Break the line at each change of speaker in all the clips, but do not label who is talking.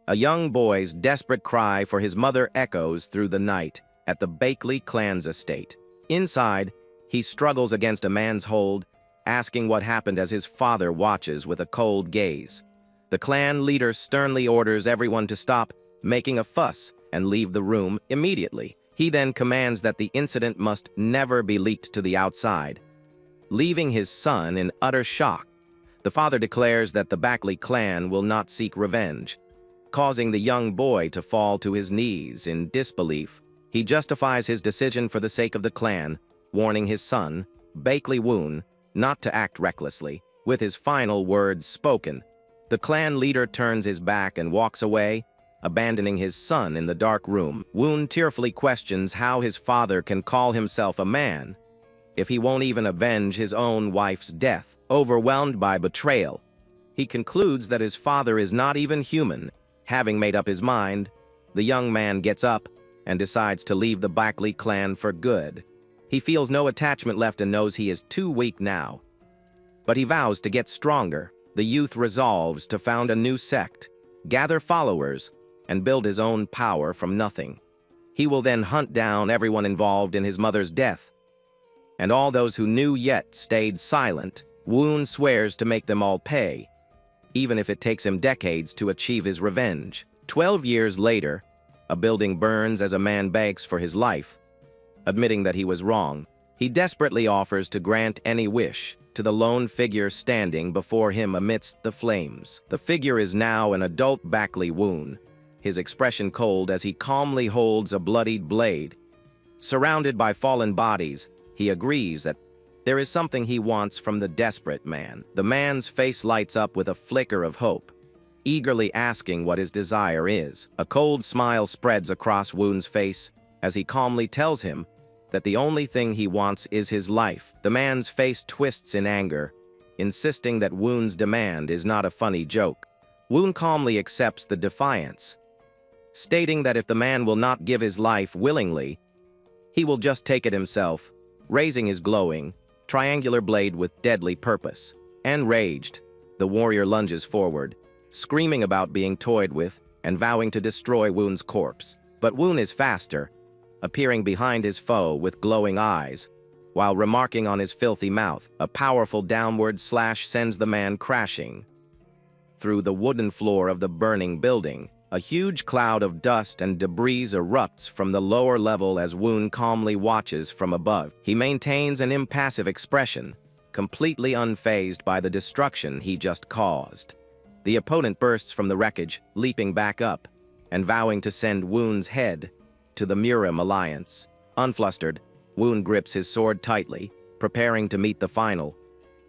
A young boy's desperate cry for his mother echoes through the night at the Bakley clan's estate. Inside, he struggles against a man's hold, asking what happened as his father watches with a cold gaze. The clan leader sternly orders everyone to stop making a fuss and leave the room immediately. He then commands that the incident must never be leaked to the outside, leaving his son in utter shock. The father declares that the Bakley clan will not seek revenge, causing the young boy to fall to his knees in disbelief. He justifies his decision for the sake of the clan, warning his son, Bakley Woon, not to act recklessly. With his final words spoken, the clan leader turns his back and walks away, abandoning his son in the dark room. Woon tearfully questions how his father can call himself a man if he won't even avenge his own wife's death. Overwhelmed by betrayal, he concludes that his father is not even human. Having made up his mind, the young man gets up and decides to leave the Bakley clan for good. He feels no attachment left and knows he is too weak now. But he vows to get stronger. The youth resolves to found a new sect, gather followers, and build his own power from nothing. He will then hunt down everyone involved in his mother's death, and all those who knew yet stayed silent. Woon swears to make them all pay, even if it takes him decades to achieve his revenge. 12 years later, a building burns as a man begs for his life. Admitting that he was wrong, he desperately offers to grant any wish to the lone figure standing before him amidst the flames. The figure is now an adult Bakley Woon, his expression cold as he calmly holds a bloodied blade. Surrounded by fallen bodies, he agrees that there is something he wants from the desperate man. The man's face lights up with a flicker of hope, eagerly asking what his desire is. A cold smile spreads across Woon's face as he calmly tells him that the only thing he wants is his life. The man's face twists in anger, insisting that Woon's demand is not a funny joke. Woon calmly accepts the defiance, stating that if the man will not give his life willingly, he will just take it himself, raising his glowing, triangular blade with deadly purpose. Enraged, the warrior lunges forward, screaming about being toyed with and vowing to destroy Woon's corpse. But Woon is faster, appearing behind his foe with glowing eyes, while remarking on his filthy mouth. A powerful downward slash sends the man crashing through the wooden floor of the burning building. A huge cloud of dust and debris erupts from the lower level as Woon calmly watches from above. He maintains an impassive expression, completely unfazed by the destruction he just caused. The opponent bursts from the wreckage, leaping back up, and vowing to send Woon's head to the Murim Alliance. Unflustered, Woon grips his sword tightly, preparing to meet the final,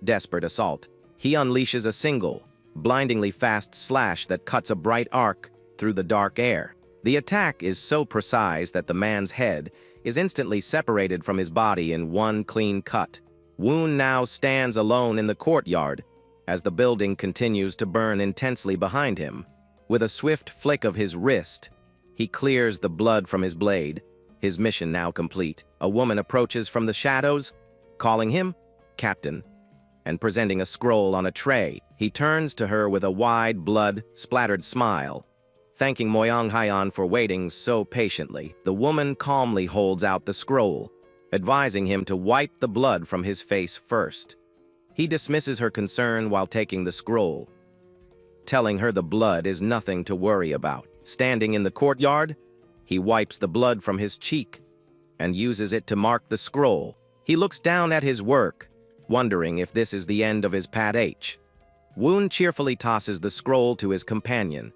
desperate assault. He unleashes a single, blindingly fast slash that cuts a bright arc through the dark air. The attack is so precise that the man's head is instantly separated from his body in one clean cut. Woon now stands alone in the courtyard as the building continues to burn intensely behind him. With a swift flick of his wrist, he clears the blood from his blade, his mission now complete. A woman approaches from the shadows, calling him Captain, and presenting a scroll on a tray. He turns to her with a wide, blood-splattered smile, thanking Moyang Hyan for waiting so patiently. The woman calmly holds out the scroll, advising him to wipe the blood from his face first. He dismisses her concern while taking the scroll, telling her the blood is nothing to worry about. Standing in the courtyard, he wipes the blood from his cheek and uses it to mark the scroll. He looks down at his work, wondering if this is the end of his pad H. Woon cheerfully tosses the scroll to his companion,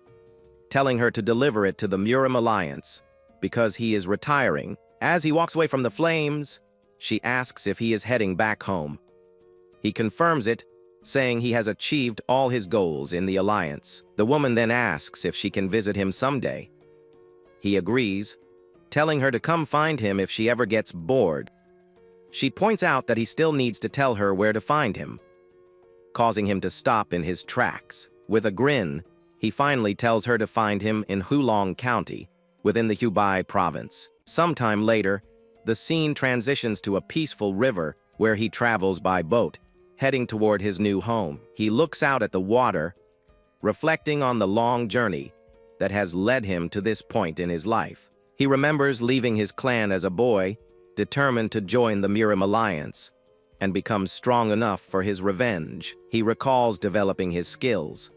telling her to deliver it to the Murim Alliance because he is retiring. As he walks away from the flames, she asks if he is heading back home. He confirms it, saying he has achieved all his goals in the Alliance. The woman then asks if she can visit him someday. He agrees, telling her to come find him if she ever gets bored. She points out that he still needs to tell her where to find him, causing him to stop in his tracks. With a grin, he finally tells her to find him in Hulong County, within the Hubei province. Sometime later, the scene transitions to a peaceful river where he travels by boat, heading toward his new home. He looks out at the water, reflecting on the long journey that has led him to this point in his life. He remembers leaving his clan as a boy, determined to join the Murim Alliance, and becomes strong enough for his revenge. He recalls developing his skills,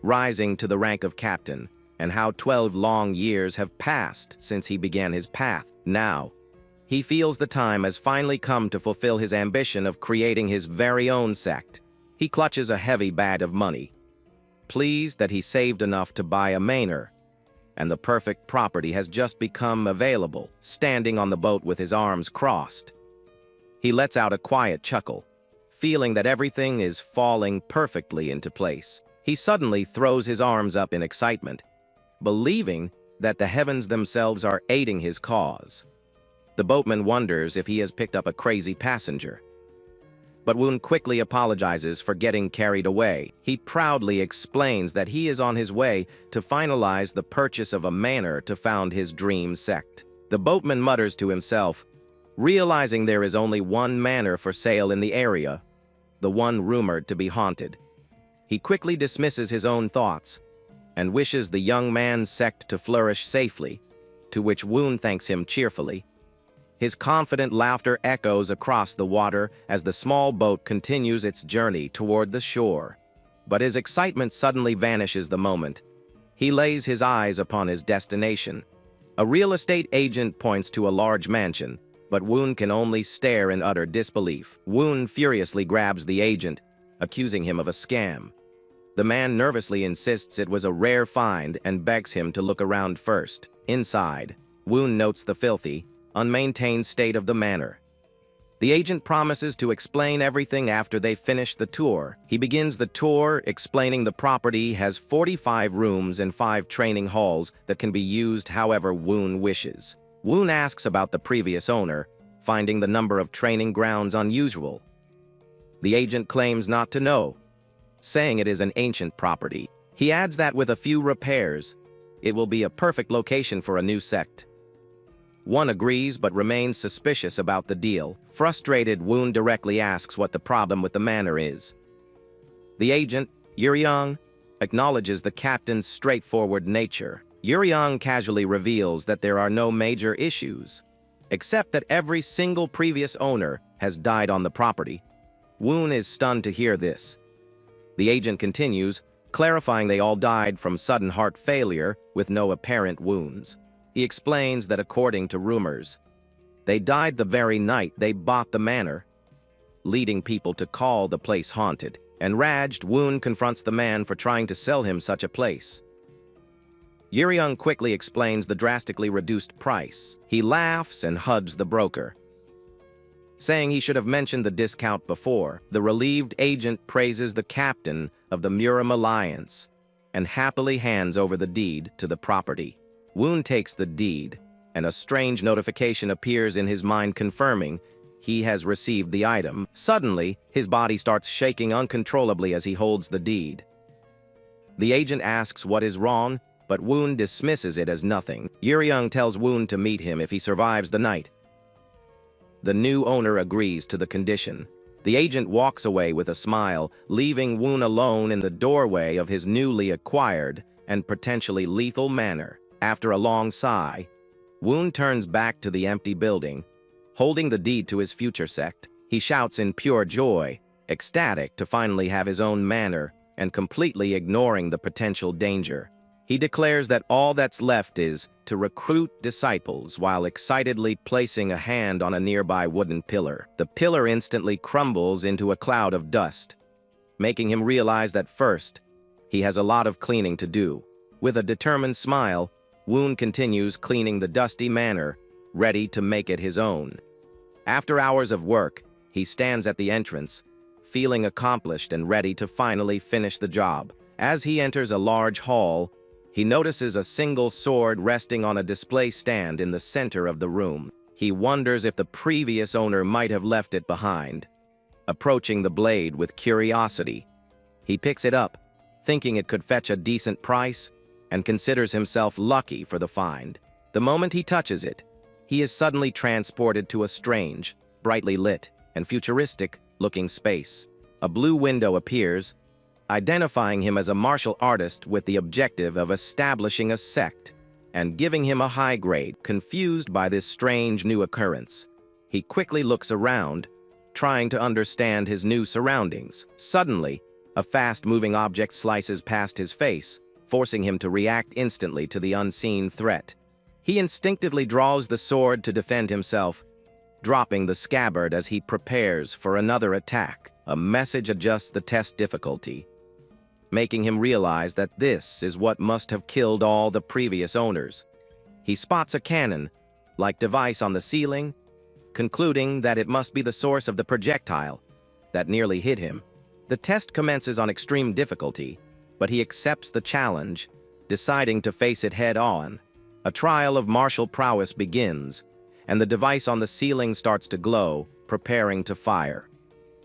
rising to the rank of captain, and how 12 long years have passed since he began his path. Now, he feels the time has finally come to fulfill his ambition of creating his very own sect. He clutches a heavy bag of money, pleased that he saved enough to buy a manor, and the perfect property has just become available. Standing on the boat with his arms crossed, he lets out a quiet chuckle, feeling that everything is falling perfectly into place. He suddenly throws his arms up in excitement, believing that the heavens themselves are aiding his cause. The boatman wonders if he has picked up a crazy passenger, but Woon quickly apologizes for getting carried away. He proudly explains that he is on his way to finalize the purchase of a manor to found his dream sect. The boatman mutters to himself, realizing there is only one manor for sale in the area, the one rumored to be haunted. He quickly dismisses his own thoughts and wishes the young man's sect to flourish safely, to which Woon thanks him cheerfully. His confident laughter echoes across the water as the small boat continues its journey toward the shore. But his excitement suddenly vanishes the moment he lays his eyes upon his destination. A real estate agent points to a large mansion, but Woon can only stare in utter disbelief. Woon furiously grabs the agent, accusing him of a scam. The man nervously insists it was a rare find and begs him to look around first. Inside, Woon notes the filthy, unmaintained state of the manor. The agent promises to explain everything after they finish the tour. He begins the tour explaining the property has 45 rooms and 5 training halls that can be used however Woon wishes. Woon asks about the previous owner, finding the number of training grounds unusual. The agent claims not to know, saying it is an ancient property. He adds that with a few repairs, it will be a perfect location for a new sect. One agrees but remains suspicious about the deal. Frustrated, Woon directly asks what the problem with the manor is. The agent, Yuryong, acknowledges the captain's straightforward nature. Yuryong casually reveals that there are no major issues, except that every single previous owner has died on the property. Woon is stunned to hear this. The agent continues, clarifying they all died from sudden heart failure with no apparent wounds. He explains that according to rumors, they died the very night they bought the manor, leading people to call the place haunted. Enraged, Woon confronts the man for trying to sell him such a place. Yuryong quickly explains the drastically reduced price. He laughs and hugs the broker, saying he should have mentioned the discount before. The relieved agent praises the captain of the Murim Alliance and happily hands over the deed to the property. Woon takes the deed, and a strange notification appears in his mind confirming he has received the item. Suddenly, his body starts shaking uncontrollably as he holds the deed. The agent asks what is wrong, but Woon dismisses it as nothing. Yuryong tells Woon to meet him if he survives the night. The new owner agrees to the condition. The agent walks away with a smile, leaving Woon alone in the doorway of his newly acquired and potentially lethal manor. After a long sigh, Woon turns back to the empty building, holding the deed to his future sect. He shouts in pure joy, ecstatic to finally have his own manor and completely ignoring the potential danger. He declares that all that's left is to recruit disciples while excitedly placing a hand on a nearby wooden pillar. The pillar instantly crumbles into a cloud of dust, making him realize that first, he has a lot of cleaning to do. With a determined smile, Woon continues cleaning the dusty manor, ready to make it his own. After hours of work, he stands at the entrance, feeling accomplished and ready to finally finish the job. As he enters a large hall, he notices a single sword resting on a display stand in the center of the room. He wonders if the previous owner might have left it behind. Approaching the blade with curiosity, he picks it up, thinking it could fetch a decent price, and considers himself lucky for the find. The moment he touches it, he is suddenly transported to a strange, brightly lit, and futuristic-looking space. A blue window appears, identifying him as a martial artist with the objective of establishing a sect and giving him a high grade. Confused by this strange new occurrence, he quickly looks around, trying to understand his new surroundings. Suddenly, a fast-moving object slices past his face, forcing him to react instantly to the unseen threat. He instinctively draws the sword to defend himself, dropping the scabbard as he prepares for another attack. A message adjusts the test difficulty, making him realize that this is what must have killed all the previous owners. He spots a cannon-like device on the ceiling, concluding that it must be the source of the projectile that nearly hit him. The test commences on extreme difficulty, but he accepts the challenge, deciding to face it head-on. A trial of martial prowess begins, and the device on the ceiling starts to glow, preparing to fire.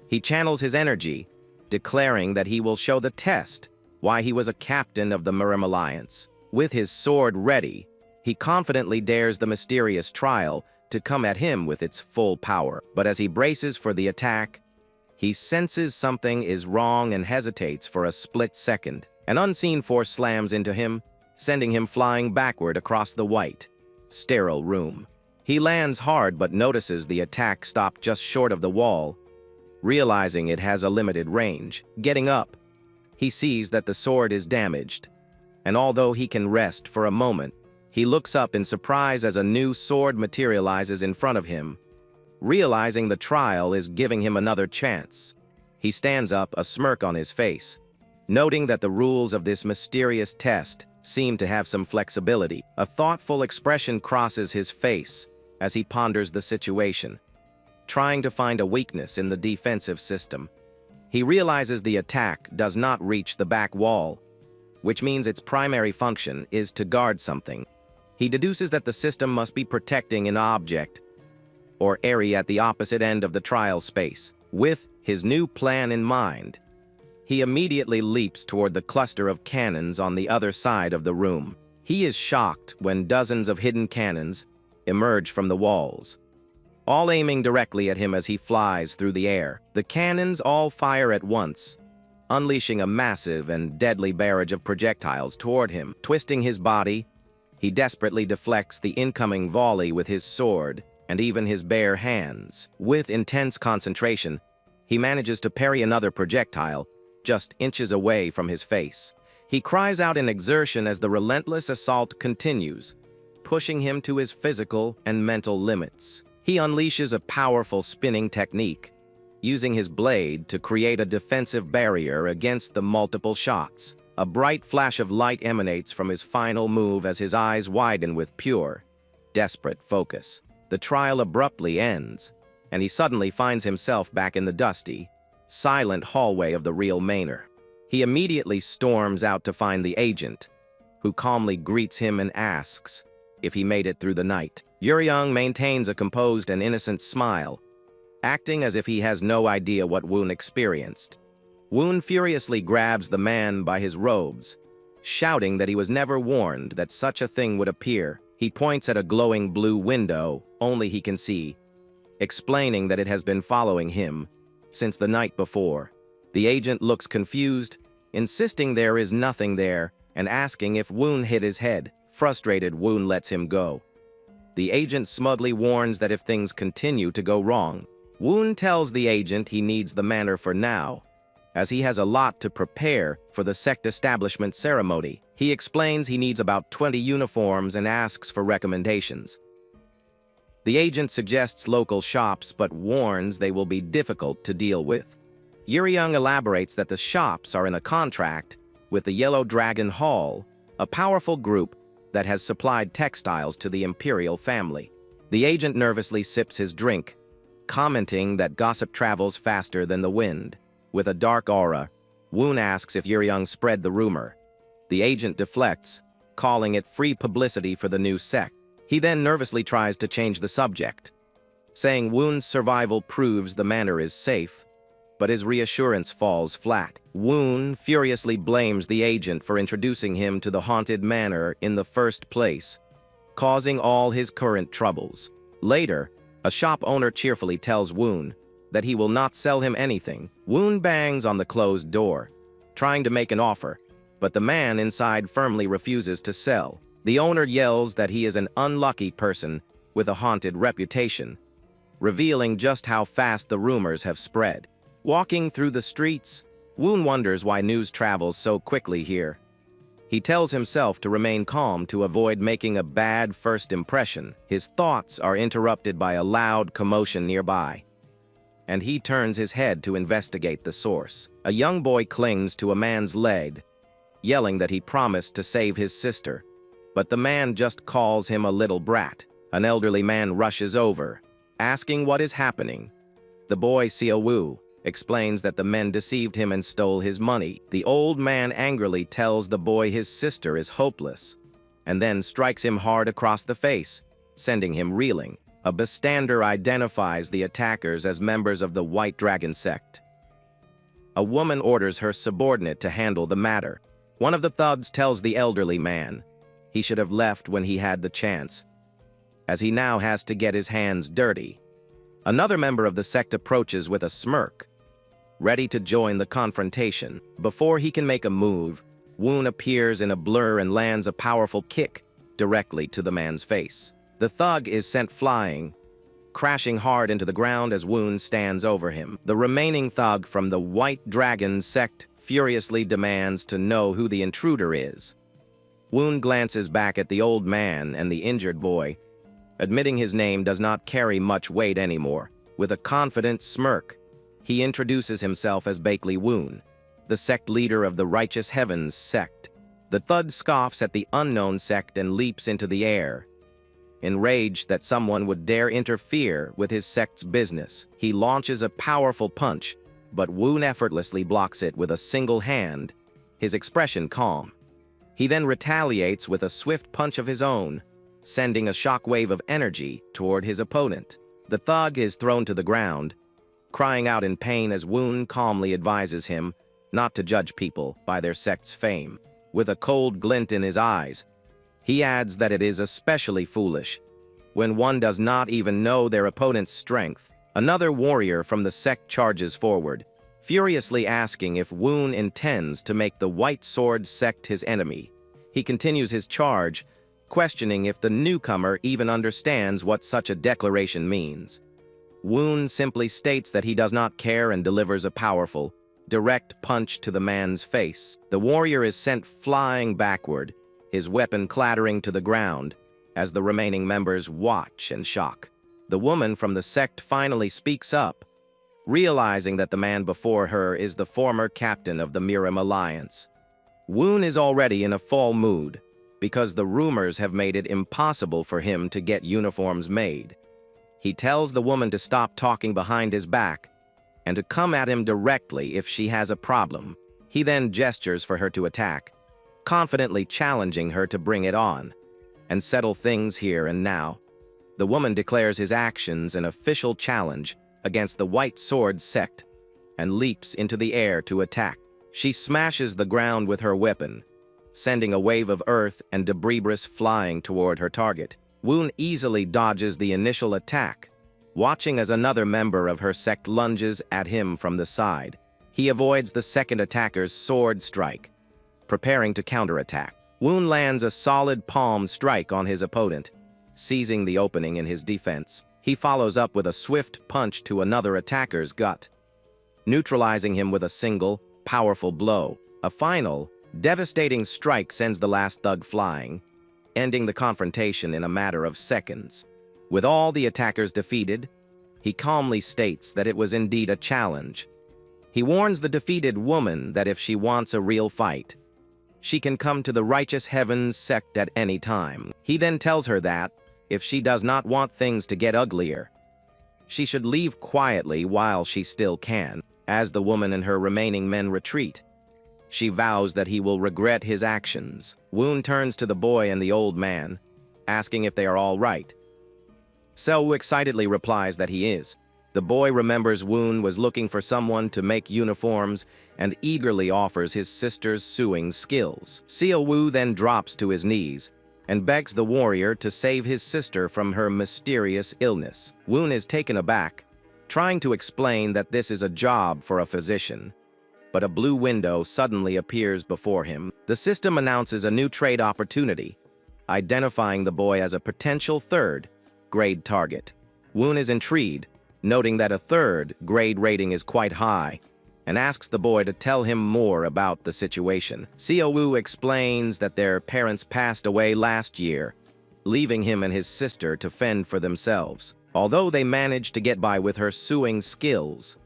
He channels his energy, declaring that he will show the test why he was a captain of the Murim Alliance. With his sword ready, he confidently dares the mysterious trial to come at him with its full power. But as he braces for the attack, he senses something is wrong and hesitates for a split second. An unseen force slams into him, sending him flying backward across the white, sterile room. He lands hard but notices the attack stopped just short of the wall, realizing it has a limited range. Getting up, he sees that the sword is damaged, and although he can rest for a moment, he looks up in surprise as a new sword materializes in front of him, realizing the trial is giving him another chance. He stands up, a smirk on his face, noting that the rules of this mysterious test seem to have some flexibility. A thoughtful expression crosses his face as he ponders the situation, trying to find a weakness in the defensive system. He realizes the attack does not reach the back wall, which means its primary function is to guard something. He deduces that the system must be protecting an object or area at the opposite end of the trial space. With his new plan in mind, he immediately leaps toward the cluster of cannons on the other side of the room. He is shocked when dozens of hidden cannons emerge from the walls, all aiming directly at him as he flies through the air. The cannons all fire at once, unleashing a massive and deadly barrage of projectiles toward him. Twisting his body, he desperately deflects the incoming volley with his sword and even his bare hands. With intense concentration, he manages to parry another projectile just inches away from his face. He cries out in exertion as the relentless assault continues, pushing him to his physical and mental limits. He unleashes a powerful spinning technique, using his blade to create a defensive barrier against the multiple shots. A bright flash of light emanates from his final move as his eyes widen with pure, desperate focus. The trial abruptly ends, and he suddenly finds himself back in the dusty, silent hallway of the real manor. He immediately storms out to find the agent, who calmly greets him and asks if he made it through the night. Yuryung maintains a composed and innocent smile, acting as if he has no idea what Woon experienced. Woon furiously grabs the man by his robes, shouting that he was never warned that such a thing would appear. He points at a glowing blue window only he can see, explaining that it has been following him since the night before. The agent looks confused, insisting there is nothing there and asking if Woon hit his head. Frustrated, Woon lets him go. The agent smugly warns that if things continue to go wrong, Woon tells the agent he needs the manor for now, as he has a lot to prepare for the sect establishment ceremony. He explains he needs about 20 uniforms and asks for recommendations. The agent suggests local shops but warns they will be difficult to deal with. Yuryung elaborates that the shops are in a contract with the Yellow Dragon Hall, a powerful group that has supplied textiles to the imperial family. The agent nervously sips his drink, commenting that gossip travels faster than the wind. With a dark aura, Woon asks if Yuryung spread the rumor. The agent deflects, calling it free publicity for the new sect. He then nervously tries to change the subject, saying Woon's survival proves the manor is safe, but his reassurance falls flat. Woon furiously blames the agent for introducing him to the haunted manor in the first place, causing all his current troubles. Later, a shop owner cheerfully tells Woon that he will not sell him anything. Woon bangs on the closed door, trying to make an offer, but the man inside firmly refuses to sell. The owner yells that he is an unlucky person with a haunted reputation, revealing just how fast the rumors have spread. Walking through the streets, Woon wonders why news travels so quickly here. He tells himself to remain calm to avoid making a bad first impression. His thoughts are interrupted by a loud commotion nearby, and he turns his head to investigate the source. A young boy clings to a man's leg, yelling that he promised to save his sister, but the man just calls him a little brat. An elderly man rushes over, asking what is happening. The boy, Xiao explains that the men deceived him and stole his money. The old man angrily tells the boy his sister is hopeless, and then strikes him hard across the face, sending him reeling. A bystander identifies the attackers as members of the White Dragon sect. A woman orders her subordinate to handle the matter. One of the thugs tells the elderly man he should have left when he had the chance, as he now has to get his hands dirty. Another member of the sect approaches with a smirk, ready to join the confrontation. Before he can make a move, Woon appears in a blur and lands a powerful kick directly to the man's face. The thug is sent flying, crashing hard into the ground as Woon stands over him. The remaining thug from the White Dragon sect furiously demands to know who the intruder is. Woon glances back at the old man and the injured boy, admitting his name does not carry much weight anymore. With a confident smirk, he introduces himself as Bakley Woon, the sect leader of the Righteous Heavens sect. The thug scoffs at the unknown sect and leaps into the air, enraged that someone would dare interfere with his sect's business. He launches a powerful punch, but Woon effortlessly blocks it with a single hand, his expression calm. He then retaliates with a swift punch of his own, sending a shockwave of energy toward his opponent. The thug is thrown to the ground, crying out in pain as Woon calmly advises him not to judge people by their sect's fame. With a cold glint in his eyes, he adds that it is especially foolish when one does not even know their opponent's strength. Another warrior from the sect charges forward, furiously asking if Woon intends to make the White Sword sect his enemy. He continues his charge, questioning if the newcomer even understands what such a declaration means. Woon simply states that he does not care and delivers a powerful, direct punch to the man's face. The warrior is sent flying backward, his weapon clattering to the ground, as the remaining members watch in shock. The woman from the sect finally speaks up, realizing that the man before her is the former captain of the Miram Alliance. Woon is already in a full mood, because the rumors have made it impossible for him to get uniforms made. He tells the woman to stop talking behind his back and to come at him directly if she has a problem. He then gestures for her to attack, confidently challenging her to bring it on and settle things here and now. The woman declares his actions an official challenge against the White Sword sect and leaps into the air to attack. She smashes the ground with her weapon, sending a wave of earth and debris flying toward her target. Woon easily dodges the initial attack, watching as another member of her sect lunges at him from the side. He avoids the second attacker's sword strike, preparing to counterattack. Woon lands a solid palm strike on his opponent, seizing the opening in his defense. He follows up with a swift punch to another attacker's gut, neutralizing him with a single, powerful blow. A final, devastating strike sends the last thug flying, ending the confrontation in a matter of seconds. With all the attackers defeated, he calmly states that it was indeed a challenge. He warns the defeated woman that if she wants a real fight, she can come to the Righteous Heavens sect at any time. He then tells her that, if she does not want things to get uglier, she should leave quietly while she still can. As the woman and her remaining men retreat, she vows that he will regret his actions. Woon turns to the boy and the old man, asking if they are all right. Seo excitedly replies that he is. The boy remembers Woon was looking for someone to make uniforms and eagerly offers his sister's sewing skills. Seo then drops to his knees and begs the warrior to save his sister from her mysterious illness. Woon is taken aback, trying to explain that this is a job for a physician. but a blue window suddenly appears before him. The system announces a new trade opportunity, identifying the boy as a potential third-grade target. Woon is intrigued, noting that a third-grade rating is quite high, and asks the boy to tell him more about the situation. Seo-woo explains that their parents passed away last year, leaving him and his sister to fend for themselves. Although they managed to get by with her sewing skills,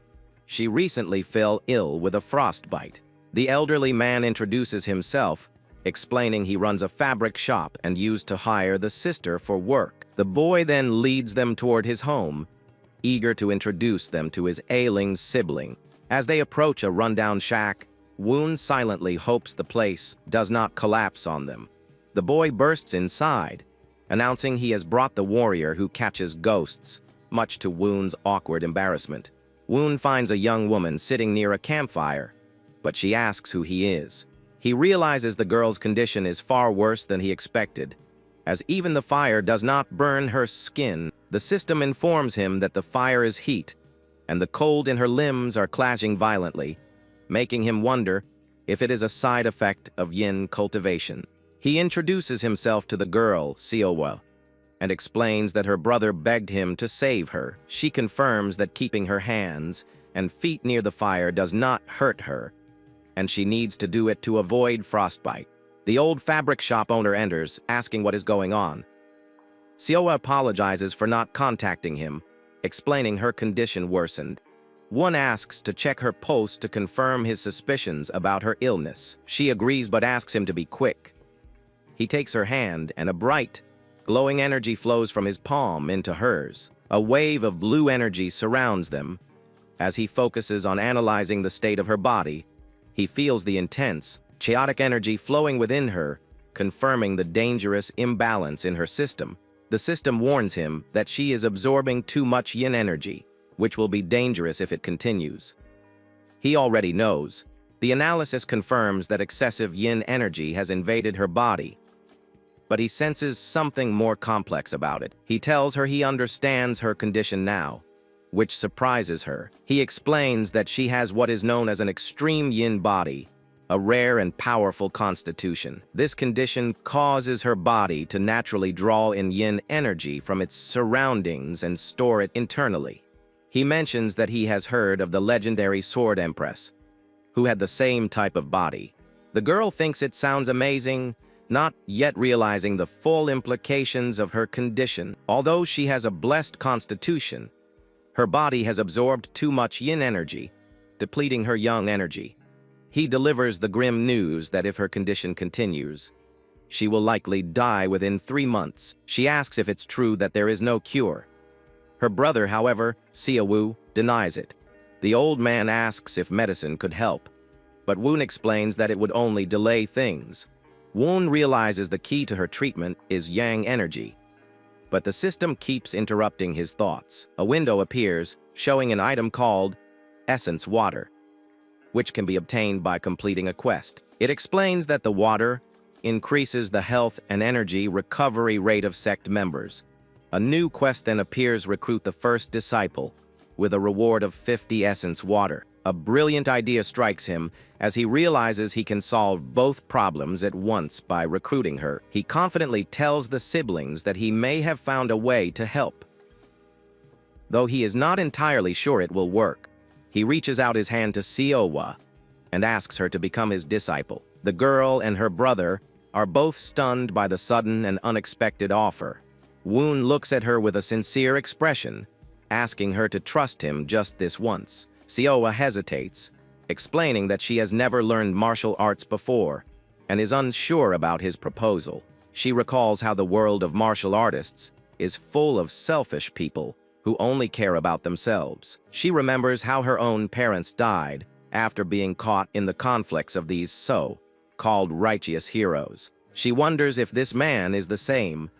she recently fell ill with a frostbite. The elderly man introduces himself, explaining he runs a fabric shop and used to hire the sister for work. The boy then leads them toward his home, eager to introduce them to his ailing sibling. As they approach a rundown shack, Woon silently hopes the place does not collapse on them. The boy bursts inside, announcing he has brought the warrior who catches ghosts, much to Woon's awkward embarrassment. Woon finds a young woman sitting near a campfire, but she asks who he is. He realizes the girl's condition is far worse than he expected, as even the fire does not burn her skin. The system informs him that the fire is heat, and the cold in her limbs are clashing violently, making him wonder if it is a side effect of yin cultivation. He introduces himself to the girl, Seo-woo, and explains that her brother begged him to save her. She confirms that keeping her hands and feet near the fire does not hurt her, and she needs to do it to avoid frostbite. The old fabric shop owner enters, asking what is going on. Seo-woo apologizes for not contacting him, explaining her condition worsened. One asks to check her pulse to confirm his suspicions about her illness. She agrees but asks him to be quick. He takes her hand, and a bright, glowing energy flows from his palm into hers. A wave of blue energy surrounds them. As he focuses on analyzing the state of her body, he feels the intense, chaotic energy flowing within her, confirming the dangerous imbalance in her system. The system warns him that she is absorbing too much yin energy, which will be dangerous if it continues. He already knows. The analysis confirms that excessive yin energy has invaded her body, but he senses something more complex about it. He tells her he understands her condition now, which surprises her. He explains that she has what is known as an extreme yin body, a rare and powerful constitution. This condition causes her body to naturally draw in yin energy from its surroundings and store it internally. He mentions that he has heard of the legendary Sword Empress, who had the same type of body. The girl thinks it sounds amazing, not yet realizing the full implications of her condition. Although she has a blessed constitution, her body has absorbed too much yin energy, depleting her yang energy. He delivers the grim news that if her condition continues, she will likely die within 3 months. She asks if it's true that there is no cure. Her brother, however, Seo-woo, denies it. The old man asks if medicine could help, but Woon explains that it would only delay things. Woon realizes the key to her treatment is yang energy, but the system keeps interrupting his thoughts. A window appears, showing an item called Essence Water, which can be obtained by completing a quest. It explains that the water increases the health and energy recovery rate of sect members. A new quest then appears: recruit the first disciple, with a reward of 50 essence water. A brilliant idea strikes him as he realizes he can solve both problems at once by recruiting her. He confidently tells the siblings that he may have found a way to help, though he is not entirely sure it will work. He reaches out his hand to Seo-woo and asks her to become his disciple. The girl and her brother are both stunned by the sudden and unexpected offer. Woon looks at her with a sincere expression, asking her to trust him just this once. Seo-woo hesitates, explaining that she has never learned martial arts before and is unsure about his proposal. She recalls how the world of martial artists is full of selfish people who only care about themselves. She remembers how her own parents died after being caught in the conflicts of these so-called righteous heroes. She wonders if this man is the same,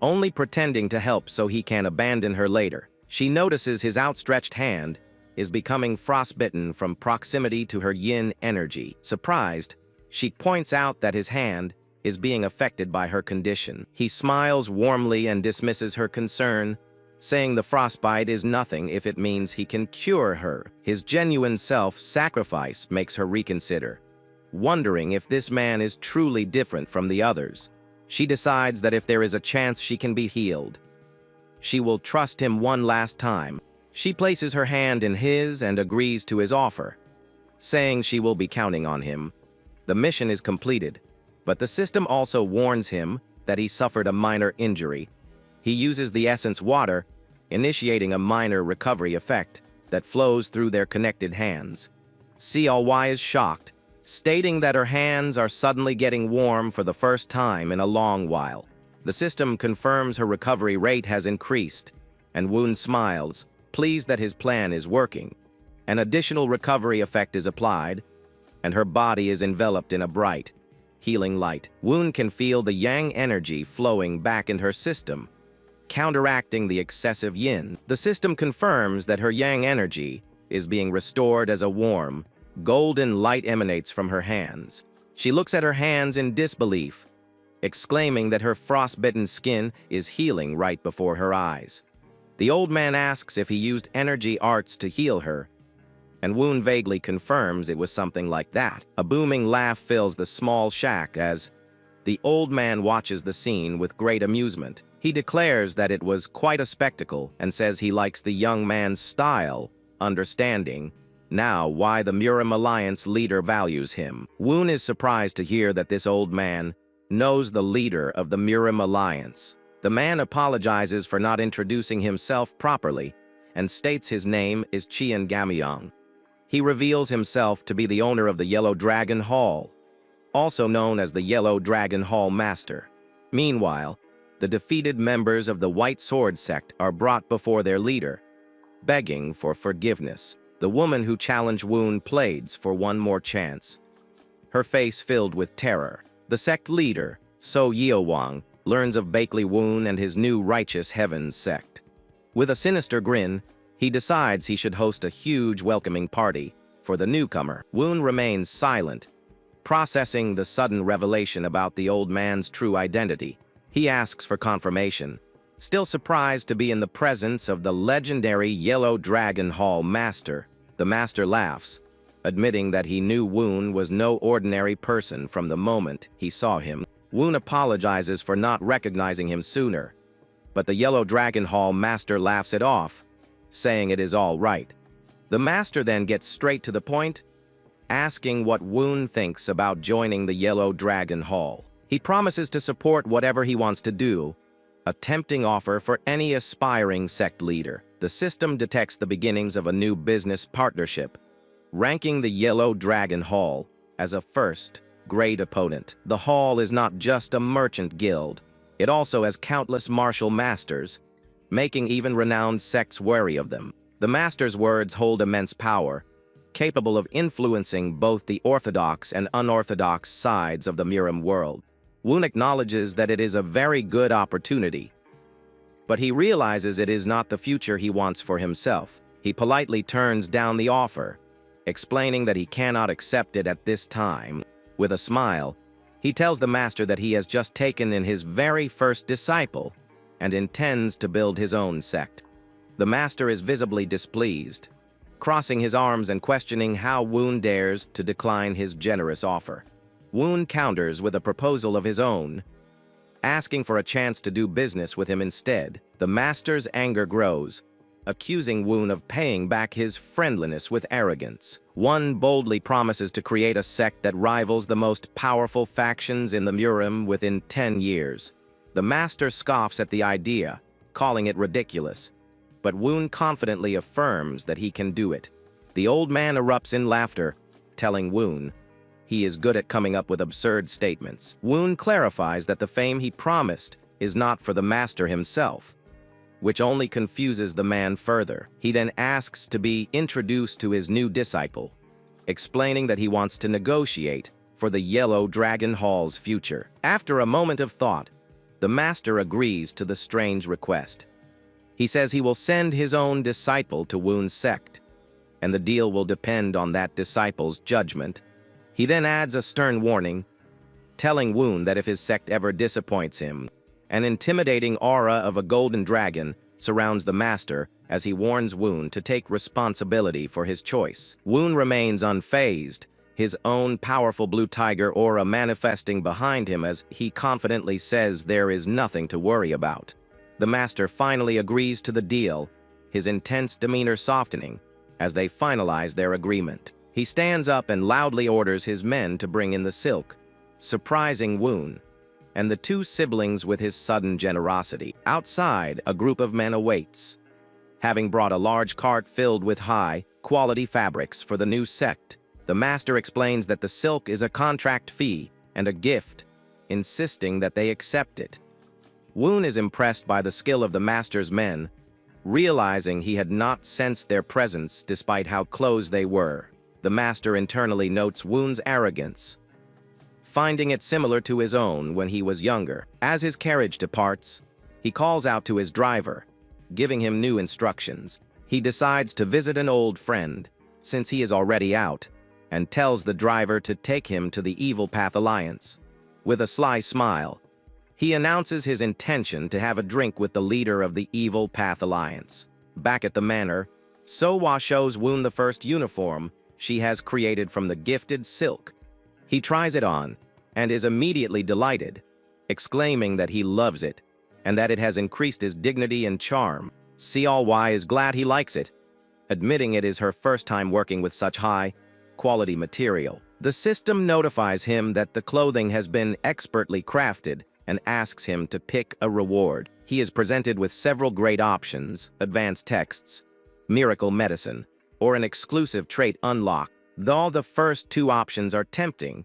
only pretending to help so he can abandon her later. She notices his outstretched hand is becoming frostbitten from proximity to her yin energy. Surprised, she points out that his hand is being affected by her condition. He smiles warmly and dismisses her concern, saying the frostbite is nothing if it means he can cure her. His genuine self-sacrifice makes her reconsider, wondering if this man is truly different from the others. She decides that if there is a chance she can be healed, she will trust him one last time. She places her hand in his and agrees to his offer, saying she will be counting on him. The mission is completed, but the system also warns him that he suffered a minor injury. He uses the essence water, initiating a minor recovery effect that flows through their connected hands. CLY is shocked, stating that her hands are suddenly getting warm for the first time in a long while. The system confirms her recovery rate has increased, and Woon smiles, pleased that his plan is working. An additional recovery effect is applied, and her body is enveloped in a bright, healing light. Woon can feel the yang energy flowing back in her system, counteracting the excessive yin. The system confirms that her yang energy is being restored as a warm, golden light emanates from her hands. She looks at her hands in disbelief, exclaiming that her frostbitten skin is healing right before her eyes. The old man asks if he used energy arts to heal her, and Woon vaguely confirms it was something like that. A booming laugh fills the small shack as the old man watches the scene with great amusement. He declares that it was quite a spectacle and says he likes the young man's style, understanding now why the Murim Alliance leader values him. Woon is surprised to hear that this old man knows the leader of the Murim Alliance. The man apologizes for not introducing himself properly and states his name is Qian Gamyong. He reveals himself to be the owner of the Yellow Dragon Hall, also known as the Yellow Dragon Hall Master. Meanwhile, the defeated members of the White Sword sect are brought before their leader, begging for forgiveness. The woman who challenged Woon pleads for one more chance, her face filled with terror. The sect leader, So Yeowang, learns of Bakley Woon and his new Righteous Heavens sect. With a sinister grin, he decides he should host a huge welcoming party for the newcomer. Woon remains silent, processing the sudden revelation about the old man's true identity. He asks for confirmation, still surprised to be in the presence of the legendary Yellow Dragon Hall Master. The Master laughs, admitting that he knew Woon was no ordinary person from the moment he saw him. Woon apologizes for not recognizing him sooner, but the Yellow Dragon Hall Master laughs it off, saying it is all right. The Master then gets straight to the point, asking what Woon thinks about joining the Yellow Dragon Hall. He promises to support whatever he wants to do, a tempting offer for any aspiring sect leader. The system detects the beginnings of a new business partnership, ranking the Yellow Dragon Hall as a first-grade opponent. The hall is not just a merchant guild, it also has countless martial masters, making even renowned sects wary of them. The master's words hold immense power, capable of influencing both the orthodox and unorthodox sides of the Murim world. Woon acknowledges that it is a very good opportunity, but he realizes it is not the future he wants for himself. He politely turns down the offer, explaining that he cannot accept it at this time. With a smile, he tells the master that he has just taken in his very first disciple and intends to build his own sect. The master is visibly displeased, crossing his arms and questioning how Woon dares to decline his generous offer. Woon counters with a proposal of his own, asking for a chance to do business with him instead. The master's anger grows, accusing Woon of paying back his friendliness with arrogance. One boldly promises to create a sect that rivals the most powerful factions in the Murim within 10 years. The master scoffs at the idea, calling it ridiculous, but Woon confidently affirms that he can do it. The old man erupts in laughter, telling Woon he is good at coming up with absurd statements. Woon clarifies that the fame he promised is not for the master himself, which only confuses the man further. He then asks to be introduced to his new disciple, explaining that he wants to negotiate for the Yellow Dragon Hall's future. After a moment of thought, the master agrees to the strange request. He says he will send his own disciple to Woon's sect, and the deal will depend on that disciple's judgment. He then adds a stern warning, telling Woon that if his sect ever disappoints him, an intimidating aura of a golden dragon surrounds the master as he warns Woon to take responsibility for his choice. Woon remains unfazed, his own powerful blue tiger aura manifesting behind him as he confidently says there is nothing to worry about. The master finally agrees to the deal, his intense demeanor softening as they finalize their agreement. He stands up and loudly orders his men to bring in the silk, surprising Woon and the two siblings with his sudden generosity. Outside, a group of men awaits, having brought a large cart filled with high-quality fabrics for the new sect. The master explains that the silk is a contract fee and a gift, insisting that they accept it. Woon is impressed by the skill of the master's men, realizing he had not sensed their presence despite how close they were. The master internally notes Woon's arrogance, finding it similar to his own when he was younger. As his carriage departs, he calls out to his driver, giving him new instructions. He decides to visit an old friend, since he is already out, and tells the driver to take him to the Evil Path Alliance. With a sly smile, he announces his intention to have a drink with the leader of the Evil Path Alliance. Back at the manor, So-Wa shows Woon the first uniform she has created from the gifted silk. He tries it on and is immediately delighted, exclaiming that he loves it and that it has increased his dignity and charm. So-Wa is glad he likes it, admitting it is her first time working with such high-quality material. The system notifies him that the clothing has been expertly crafted and asks him to pick a reward. He is presented with several great options: advanced texts, miracle medicine, or an exclusive trait unlock. Though the first two options are tempting,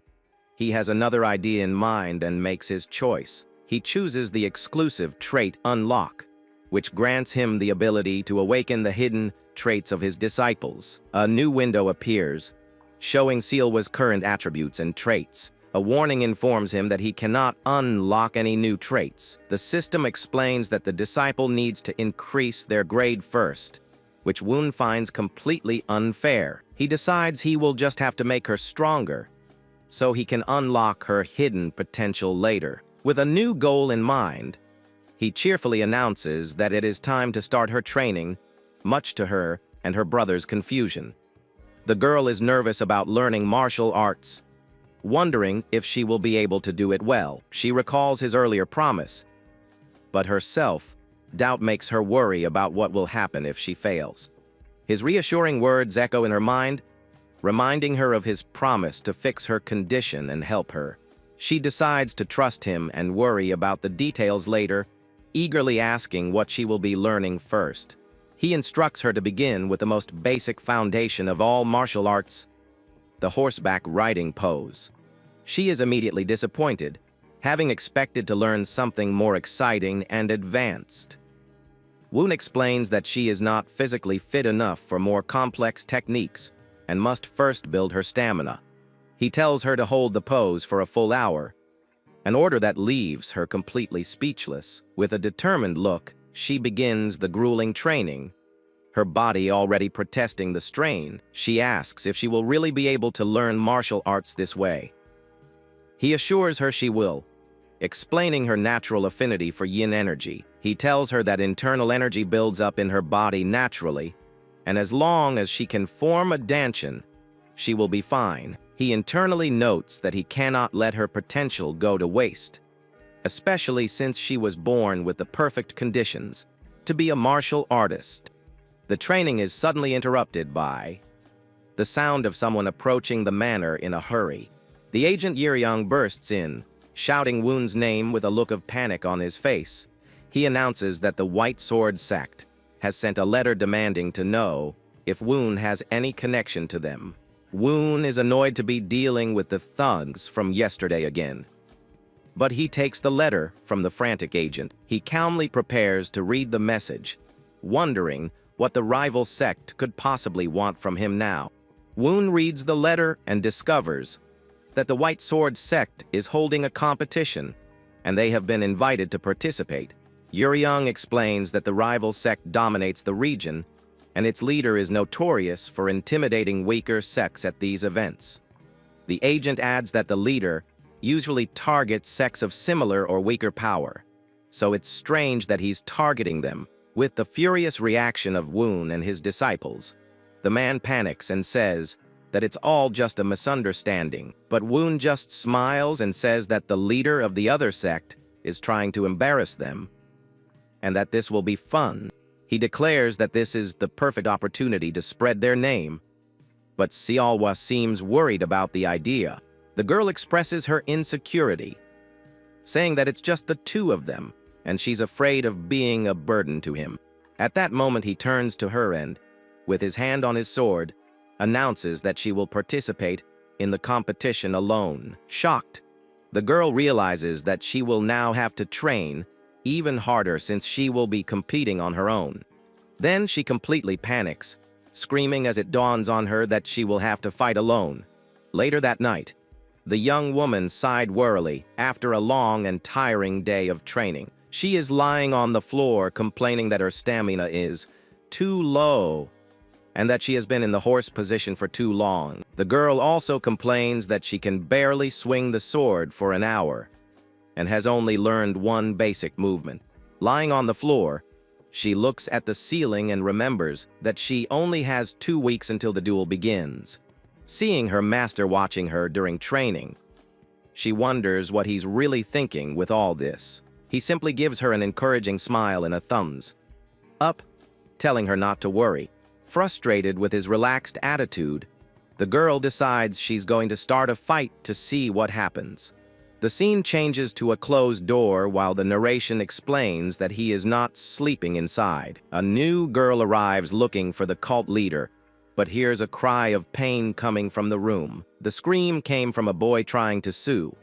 he has another idea in mind and makes his choice. He chooses the exclusive trait unlock, which grants him the ability to awaken the hidden traits of his disciples. A new window appears, showing So-Wa's current attributes and traits. A warning informs him that he cannot unlock any new traits. The system explains that the disciple needs to increase their grade first, which Woon finds completely unfair. He decides he will just have to make her stronger, so he can unlock her hidden potential later. With a new goal in mind, he cheerfully announces that it is time to start her training, much to her and her brother's confusion. The girl is nervous about learning martial arts, wondering if she will be able to do it well. She recalls his earlier promise, but her self-doubt makes her worry about what will happen if she fails. His reassuring words echo in her mind, reminding her of his promise to fix her condition and help her. She decides to trust him and worry about the details later, eagerly asking what she will be learning first. He instructs her to begin with the most basic foundation of all martial arts, the horseback riding pose. She is immediately disappointed, having expected to learn something more exciting and advanced. Woon explains that she is not physically fit enough for more complex techniques and must first build her stamina. He tells her to hold the pose for a full hour, an order that leaves her completely speechless. With a determined look, she begins the grueling training, her body already protesting the strain. She asks if she will really be able to learn martial arts this way. He assures her she will, explaining her natural affinity for yin energy. He tells her that internal energy builds up in her body naturally, and as long as she can form a danshin, she will be fine. He internally notes that he cannot let her potential go to waste, especially since she was born with the perfect conditions to be a martial artist. The training is suddenly interrupted by the sound of someone approaching the manor in a hurry. The agent Yeryong bursts in, shouting Woon's name with a look of panic on his face. He announces that the White Sword sect has sent a letter demanding to know if Woon has any connection to them. Woon is annoyed to be dealing with the thugs from yesterday again, but he takes the letter from the frantic agent. He calmly prepares to read the message, wondering what the rival sect could possibly want from him now. Woon reads the letter and discovers that the White Sword sect is holding a competition, and they have been invited to participate. Yeryong explains that the rival sect dominates the region, and its leader is notorious for intimidating weaker sects at these events. The agent adds that the leader usually targets sects of similar or weaker power, so it's strange that he's targeting them. With the furious reaction of Woon and his disciples, the man panics and says that it's all just a misunderstanding, but Woon just smiles and says that the leader of the other sect is trying to embarrass them, and that this will be fun. He declares that this is the perfect opportunity to spread their name, but Seolwa seems worried about the idea. The girl expresses her insecurity, saying that it's just the two of them, and she's afraid of being a burden to him. At that moment, he turns to her and, with his hand on his sword, announces that she will participate in the competition alone. Shocked, the girl realizes that she will now have to train even harder since she will be competing on her own. Then she completely panics, screaming as it dawns on her that she will have to fight alone. Later that night, the young woman sighed wearily after a long and tiring day of training. She is lying on the floor complaining that her stamina is too low and that she has been in the horse position for too long. The girl also complains that she can barely swing the sword for an hour and has only learned one basic movement. Lying on the floor, she looks at the ceiling and remembers that she only has 2 weeks until the duel begins. Seeing her master watching her during training, she wonders what he's really thinking with all this. He simply gives her an encouraging smile and a thumbs up, telling her not to worry. Frustrated with his relaxed attitude, the girl decides she's going to start a fight to see what happens. The scene changes to a closed door while the narration explains that he is not sleeping inside. A new girl arrives looking for the cult leader, but hears a cry of pain coming from the room. The scream came from a boy trying to sue,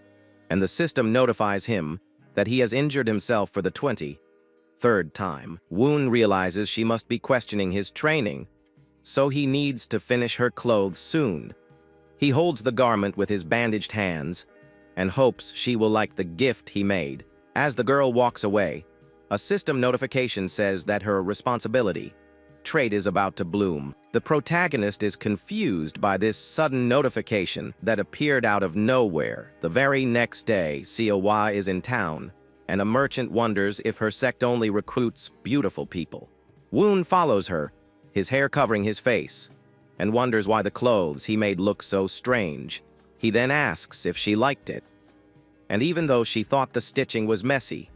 and the system notifies him that he has injured himself for the 23rd time. Woon realizes she must be questioning his training, so he needs to finish her clothes soon. He holds the garment with his bandaged hands and hopes she will like the gift he made. As the girl walks away, a system notification says that her responsibility trait is about to bloom. The protagonist is confused by this sudden notification that appeared out of nowhere. The very next day, COY is in town, and a merchant wonders if her sect only recruits beautiful people. Woon follows her, his hair covering his face, and wonders why the clothes he made look so strange. He then asks if she liked it, and even though she thought the stitching was messy,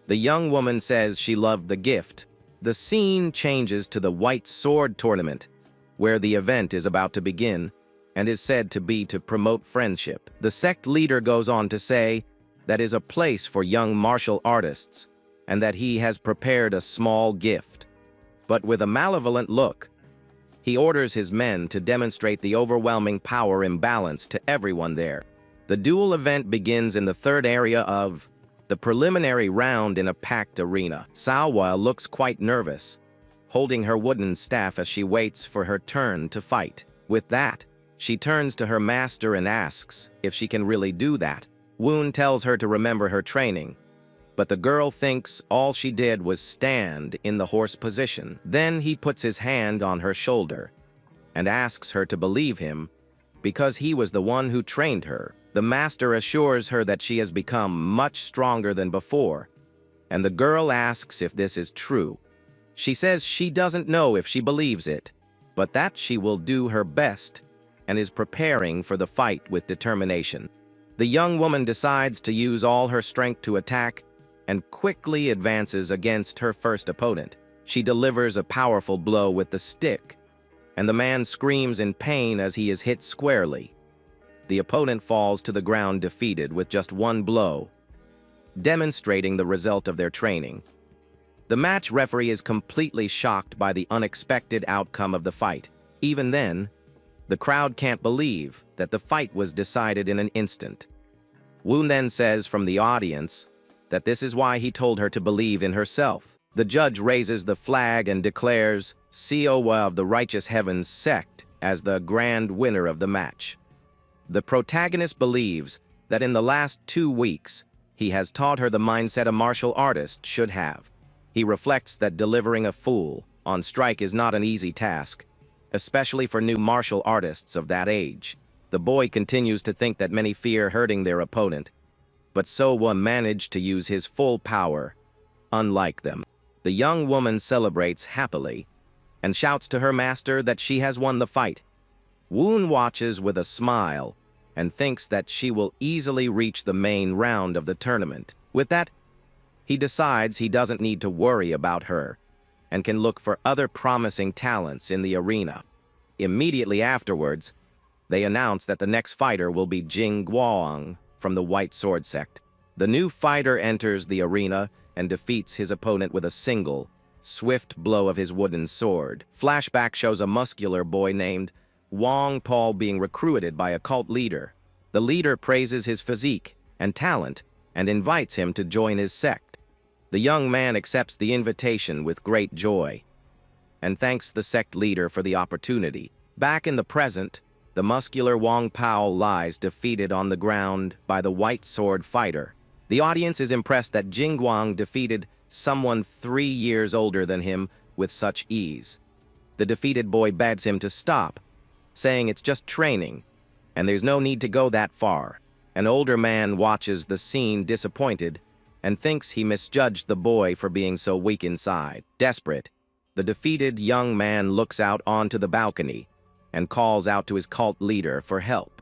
the young woman says she loved the gift. The scene changes to the White Sword Tournament, where the event is about to begin and is said to be to promote friendship. The sect leader goes on to say that is a place for young martial artists and that he has prepared a small gift. But with a malevolent look, he orders his men to demonstrate the overwhelming power imbalance to everyone there. The duel event begins in the third area of the preliminary round in a packed arena. Seolwa looks quite nervous, holding her wooden staff as she waits for her turn to fight. With that, she turns to her master and asks if she can really do that. Woon tells her to remember her training, but the girl thinks all she did was stand in the horse position. Then he puts his hand on her shoulder and asks her to believe him because he was the one who trained her. The master assures her that she has become much stronger than before, and the girl asks if this is true. She says she doesn't know if she believes it, but that she will do her best and is preparing for the fight with determination. The young woman decides to use all her strength to attack and quickly advances against her first opponent. She delivers a powerful blow with the stick, and the man screams in pain as he is hit squarely. The opponent falls to the ground defeated with just one blow, demonstrating the result of their training. The match referee is completely shocked by the unexpected outcome of the fight. Even then, the crowd can't believe that the fight was decided in an instant. Woon then says from the audience that this is why he told her to believe in herself. The judge raises the flag and declares Seolwa of the Righteous Heavens sect as the grand winner of the match. The protagonist believes that in the last 2 weeks, he has taught her the mindset a martial artist should have. He reflects that delivering a fool on strike is not an easy task, especially for new martial artists of that age. The boy continues to think that many fear hurting their opponent, but Seolwa managed to use his full power, unlike them. The young woman celebrates happily and shouts to her master that she has won the fight. Woon watches with a smile and thinks that she will easily reach the main round of the tournament. With that, he decides he doesn't need to worry about her and can look for other promising talents in the arena. Immediately afterwards, they announce that the next fighter will be Jing Guang from the White Sword sect. The new fighter enters the arena and defeats his opponent with a single, swift blow of his wooden sword. Flashback shows a muscular boy named Wang Paul being recruited by a cult leader. The leader praises his physique and talent and invites him to join his sect. The young man accepts the invitation with great joy and thanks the sect leader for the opportunity. Back in the present, the muscular Wang Pao lies defeated on the ground by the White Sword fighter. The audience is impressed that Jing Guang defeated someone 3 years older than him with such ease. The defeated boy begs him to stop, saying it's just training, and there's no need to go that far. An older man watches the scene disappointed and thinks he misjudged the boy for being so weak inside. Desperate, the defeated young man looks out onto the balcony and calls out to his cult leader for help.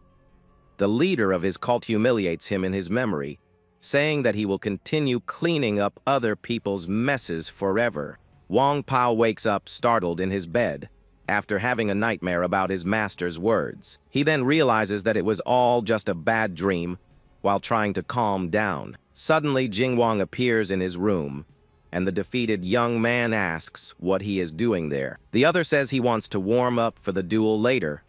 The leader of his cult humiliates him in his memory, saying that he will continue cleaning up other people's messes forever. Wang Pao wakes up startled in his bed after having a nightmare about his master's words. He then realizes that it was all just a bad dream while trying to calm down. Suddenly, Jing Wang appears in his room, and the defeated young man asks what he is doing there. The other says he wants to warm up for the duel later,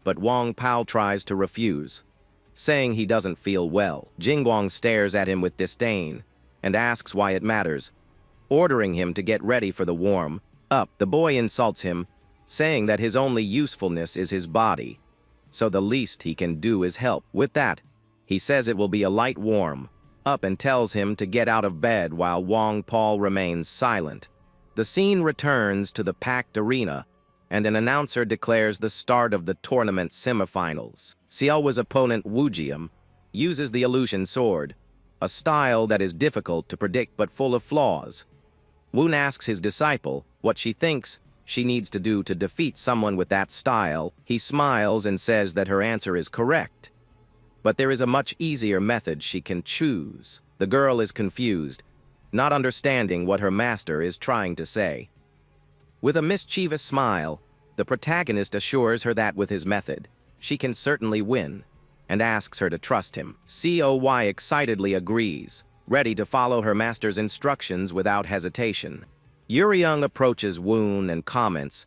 but Wang Pao tries to refuse, saying he doesn't feel well. Jing Wang stares at him with disdain and asks why it matters, ordering him to get ready for the warm-up. The boy insults him, saying that his only usefulness is his body, so the least he can do is help. With that, he says it will be a light warm-up and tells him to get out of bed while Wang Paul remains silent. The scene returns to the packed arena, and an announcer declares the start of the tournament semifinals. Xiaowa's opponent Wu Jiam uses the illusion sword, a style that is difficult to predict but full of flaws. Woon asks his disciple what she thinks she needs to do to defeat someone with that style. He smiles and says that her answer is correct, but there is a much easier method she can choose. The girl is confused, not understanding what her master is trying to say. With a mischievous smile, the protagonist assures her that with his method, she can certainly win, and asks her to trust him. COY excitedly agrees, ready to follow her master's instructions without hesitation. Yuriyoung approaches Woon and comments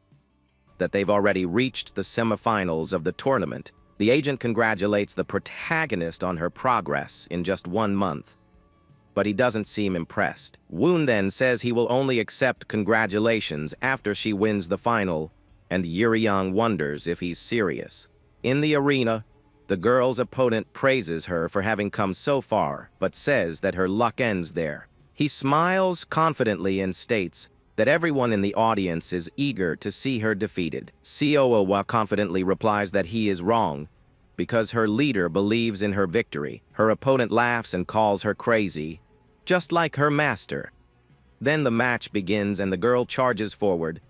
that they've already reached the semifinals of the tournament. The agent congratulates the protagonist on her progress in just 1 month, but he doesn't seem impressed. Woon then says he will only accept congratulations after she wins the final, and Yuriyoung wonders if he's serious. In the arena, the girl's opponent praises her for having come so far, but says that her luck ends there. He smiles confidently and states that everyone in the audience is eager to see her defeated. Siowa confidently replies that he is wrong, because her leader believes in her victory. Her opponent laughs and calls her crazy, just like her master. Then the match begins and the girl charges forward,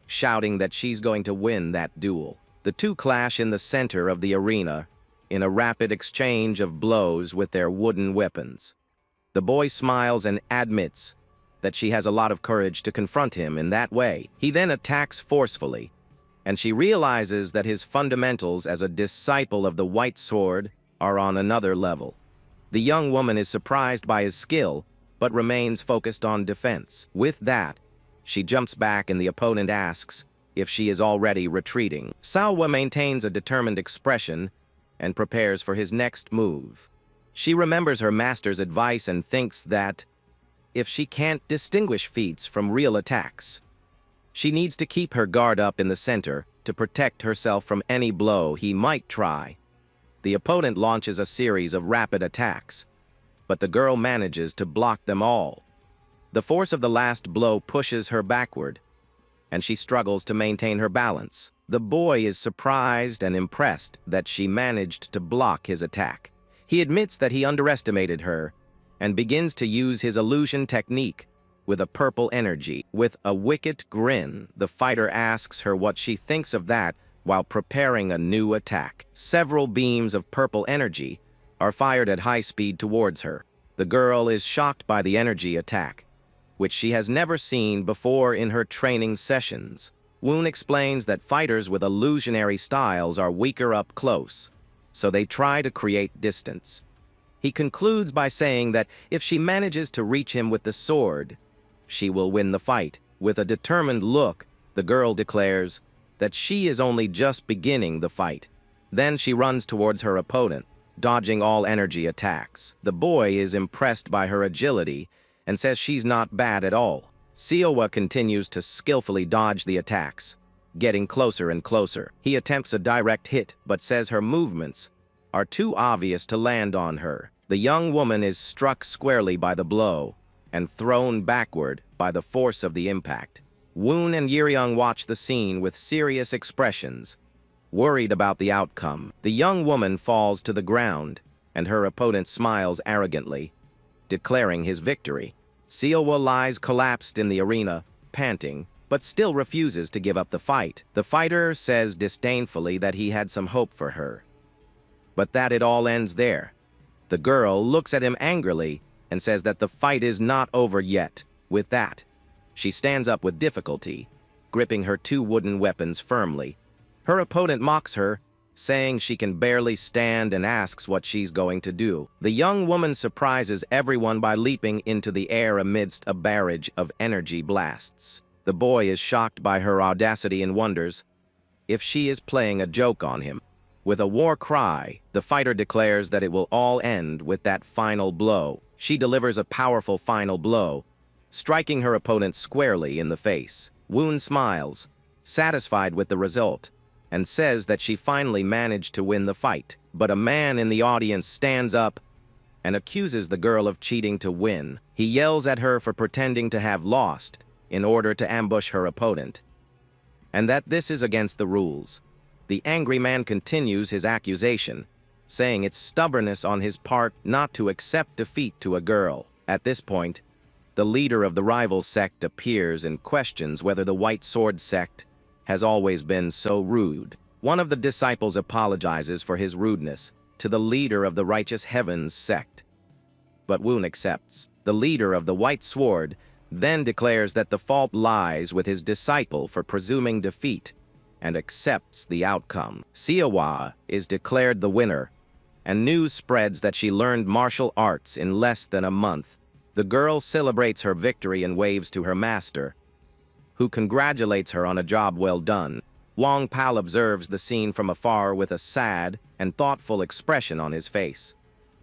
shouting that she's going to win that duel. The two clash in the center of the arena, in a rapid exchange of blows with their wooden weapons. The boy smiles and admits that she has a lot of courage to confront him in that way. He then attacks forcefully, and she realizes that his fundamentals as a disciple of the White Sword are on another level. The young woman is surprised by his skill, but remains focused on defense. With that, she jumps back and the opponent asks if she is already retreating. Salwa maintains a determined expression and prepares for his next move. She remembers her master's advice and thinks that if she can't distinguish feats from real attacks, she needs to keep her guard up in the center to protect herself from any blow he might try. The opponent launches a series of rapid attacks, but the girl manages to block them all. The force of the last blow pushes her backward, and she struggles to maintain her balance. The boy is surprised and impressed that she managed to block his attack. He admits that he underestimated her and begins to use his illusion technique with a purple energy. With a wicked grin, the fighter asks her what she thinks of that while preparing a new attack. Several beams of purple energy are fired at high speed towards her. The girl is shocked by the energy attack, which she has never seen before in her training sessions. Woon explains that fighters with illusionary styles are weaker up close, so they try to create distance. He concludes by saying that if she manages to reach him with the sword, she will win the fight. With a determined look, the girl declares that she is only just beginning the fight. Then she runs towards her opponent, dodging all energy attacks. The boy is impressed by her agility and says she's not bad at all. Seowa continues to skillfully dodge the attacks, getting closer and closer. He attempts a direct hit, but says her movements are too obvious to land on her. The young woman is struck squarely by the blow and thrown backward by the force of the impact. Woon and Yeryung watch the scene with serious expressions, worried about the outcome. The young woman falls to the ground, and her opponent smiles arrogantly, declaring his victory. Seowa lies collapsed in the arena, panting, but still refuses to give up the fight. The fighter says disdainfully that he had some hope for her, but that it all ends there. The girl looks at him angrily and says that the fight is not over yet. With that, she stands up with difficulty, gripping her two wooden weapons firmly. Her opponent mocks her, saying she can barely stand, and asks what she's going to do. The young woman surprises everyone by leaping into the air amidst a barrage of energy blasts. The boy is shocked by her audacity and wonders if she is playing a joke on him. With a war cry, the fighter declares that it will all end with that final blow. She delivers a powerful final blow, striking her opponent squarely in the face. Woon smiles, satisfied with the result, and says that she finally managed to win the fight. But a man in the audience stands up and accuses the girl of cheating to win. He yells at her for pretending to have lost in order to ambush her opponent, and that this is against the rules. The angry man continues his accusation, saying it's stubbornness on his part not to accept defeat to a girl. At this point, the leader of the rival sect appears and questions whether the White Sword sect has always been so rude. One of the disciples apologizes for his rudeness to the leader of the Righteous Heavens sect, but Woon accepts. The leader of the White Sword then declares that the fault lies with his disciple for presuming defeat, and accepts the outcome. Seowa is declared the winner, and news spreads that she learned martial arts in less than a month. The girl celebrates her victory and waves to her master, who congratulates her on a job well done. Wong Pal observes the scene from afar with a sad and thoughtful expression on his face.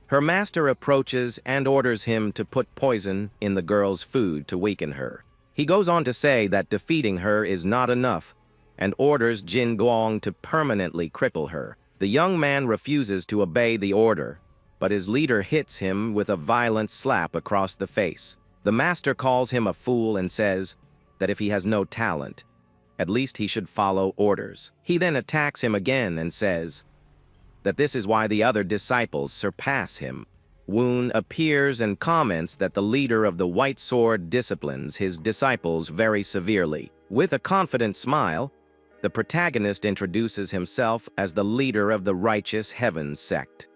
Her master approaches and orders him to put poison in the girl's food to weaken her. He goes on to say that defeating her is not enough, and orders Jin Guang to permanently cripple her. The young man refuses to obey the order, but his leader hits him with a violent slap across the face. The master calls him a fool and says that if he has no talent, at least he should follow orders. He then attacks him again and says that this is why the other disciples surpass him. Woon appears and comments that the leader of the White Sword disciplines his disciples very severely. With a confident smile, the protagonist introduces himself as the leader of the Righteous Heavens sect.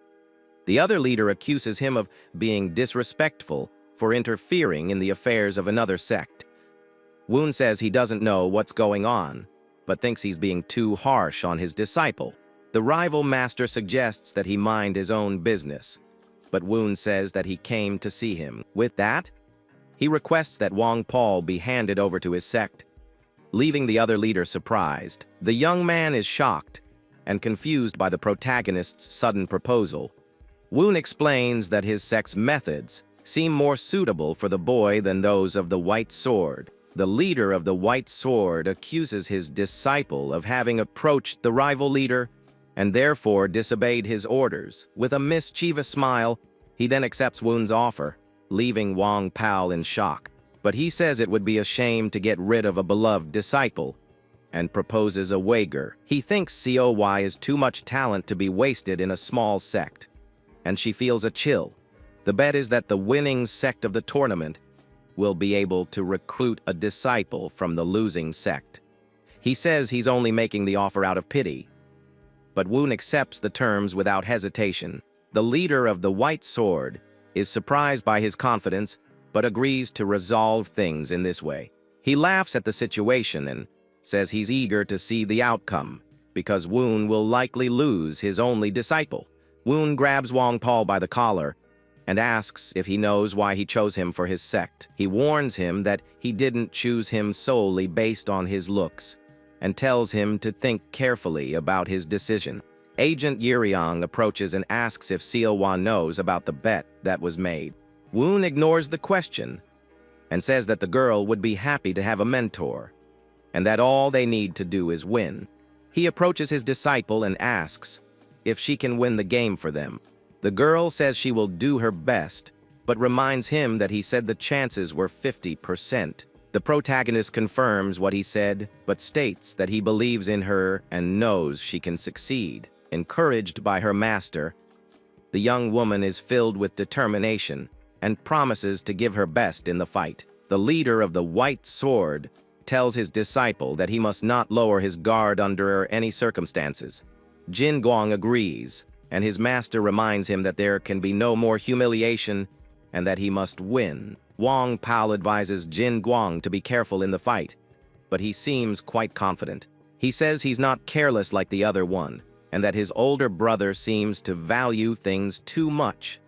The other leader accuses him of being disrespectful for interfering in the affairs of another sect. Woon says he doesn't know what's going on, but thinks he's being too harsh on his disciple. The rival master suggests that he mind his own business, but Woon says that he came to see him. With that, he requests that Wong Paul be handed over to his sect, leaving the other leader surprised. The young man is shocked and confused by the protagonist's sudden proposal. Woon explains that his sect's methods seem more suitable for the boy than those of the White Sword. The leader of the White Sword accuses his disciple of having approached the rival leader and therefore disobeyed his orders. With a mischievous smile, he then accepts Woon's offer, leaving Wong Pal in shock. But he says it would be a shame to get rid of a beloved disciple, and proposes a wager. He thinks COY is too much talent to be wasted in a small sect, and she feels a chill. The bet is that the winning sect of the tournament will be able to recruit a disciple from the losing sect. He says he's only making the offer out of pity, but Woon accepts the terms without hesitation. The leader of the White Sword is surprised by his confidence, but agrees to resolve things in this way. He laughs at the situation and says he's eager to see the outcome, because Woon will likely lose his only disciple. Woon grabs Wong Paul by the collar and asks if he knows why he chose him for his sect. He warns him that he didn't choose him solely based on his looks, and tells him to think carefully about his decision. Agent Yiriang approaches and asks if Seohwa knows about the bet that was made. Woon ignores the question and says that the girl would be happy to have a mentor, and that all they need to do is win. He approaches his disciple and asks if she can win the game for them. The girl says she will do her best, but reminds him that he said the chances were 50%. The protagonist confirms what he said, but states that he believes in her and knows she can succeed. Encouraged by her master, the young woman is filled with determination and promises to give her best in the fight. The leader of the White Sword tells his disciple that he must not lower his guard under any circumstances. Jin Guang agrees, and his master reminds him that there can be no more humiliation and that he must win. Wong Pao advises Jin Guang to be careful in the fight, but he seems quite confident. He says he's not careless like the other one, and that his older brother seems to value things too much.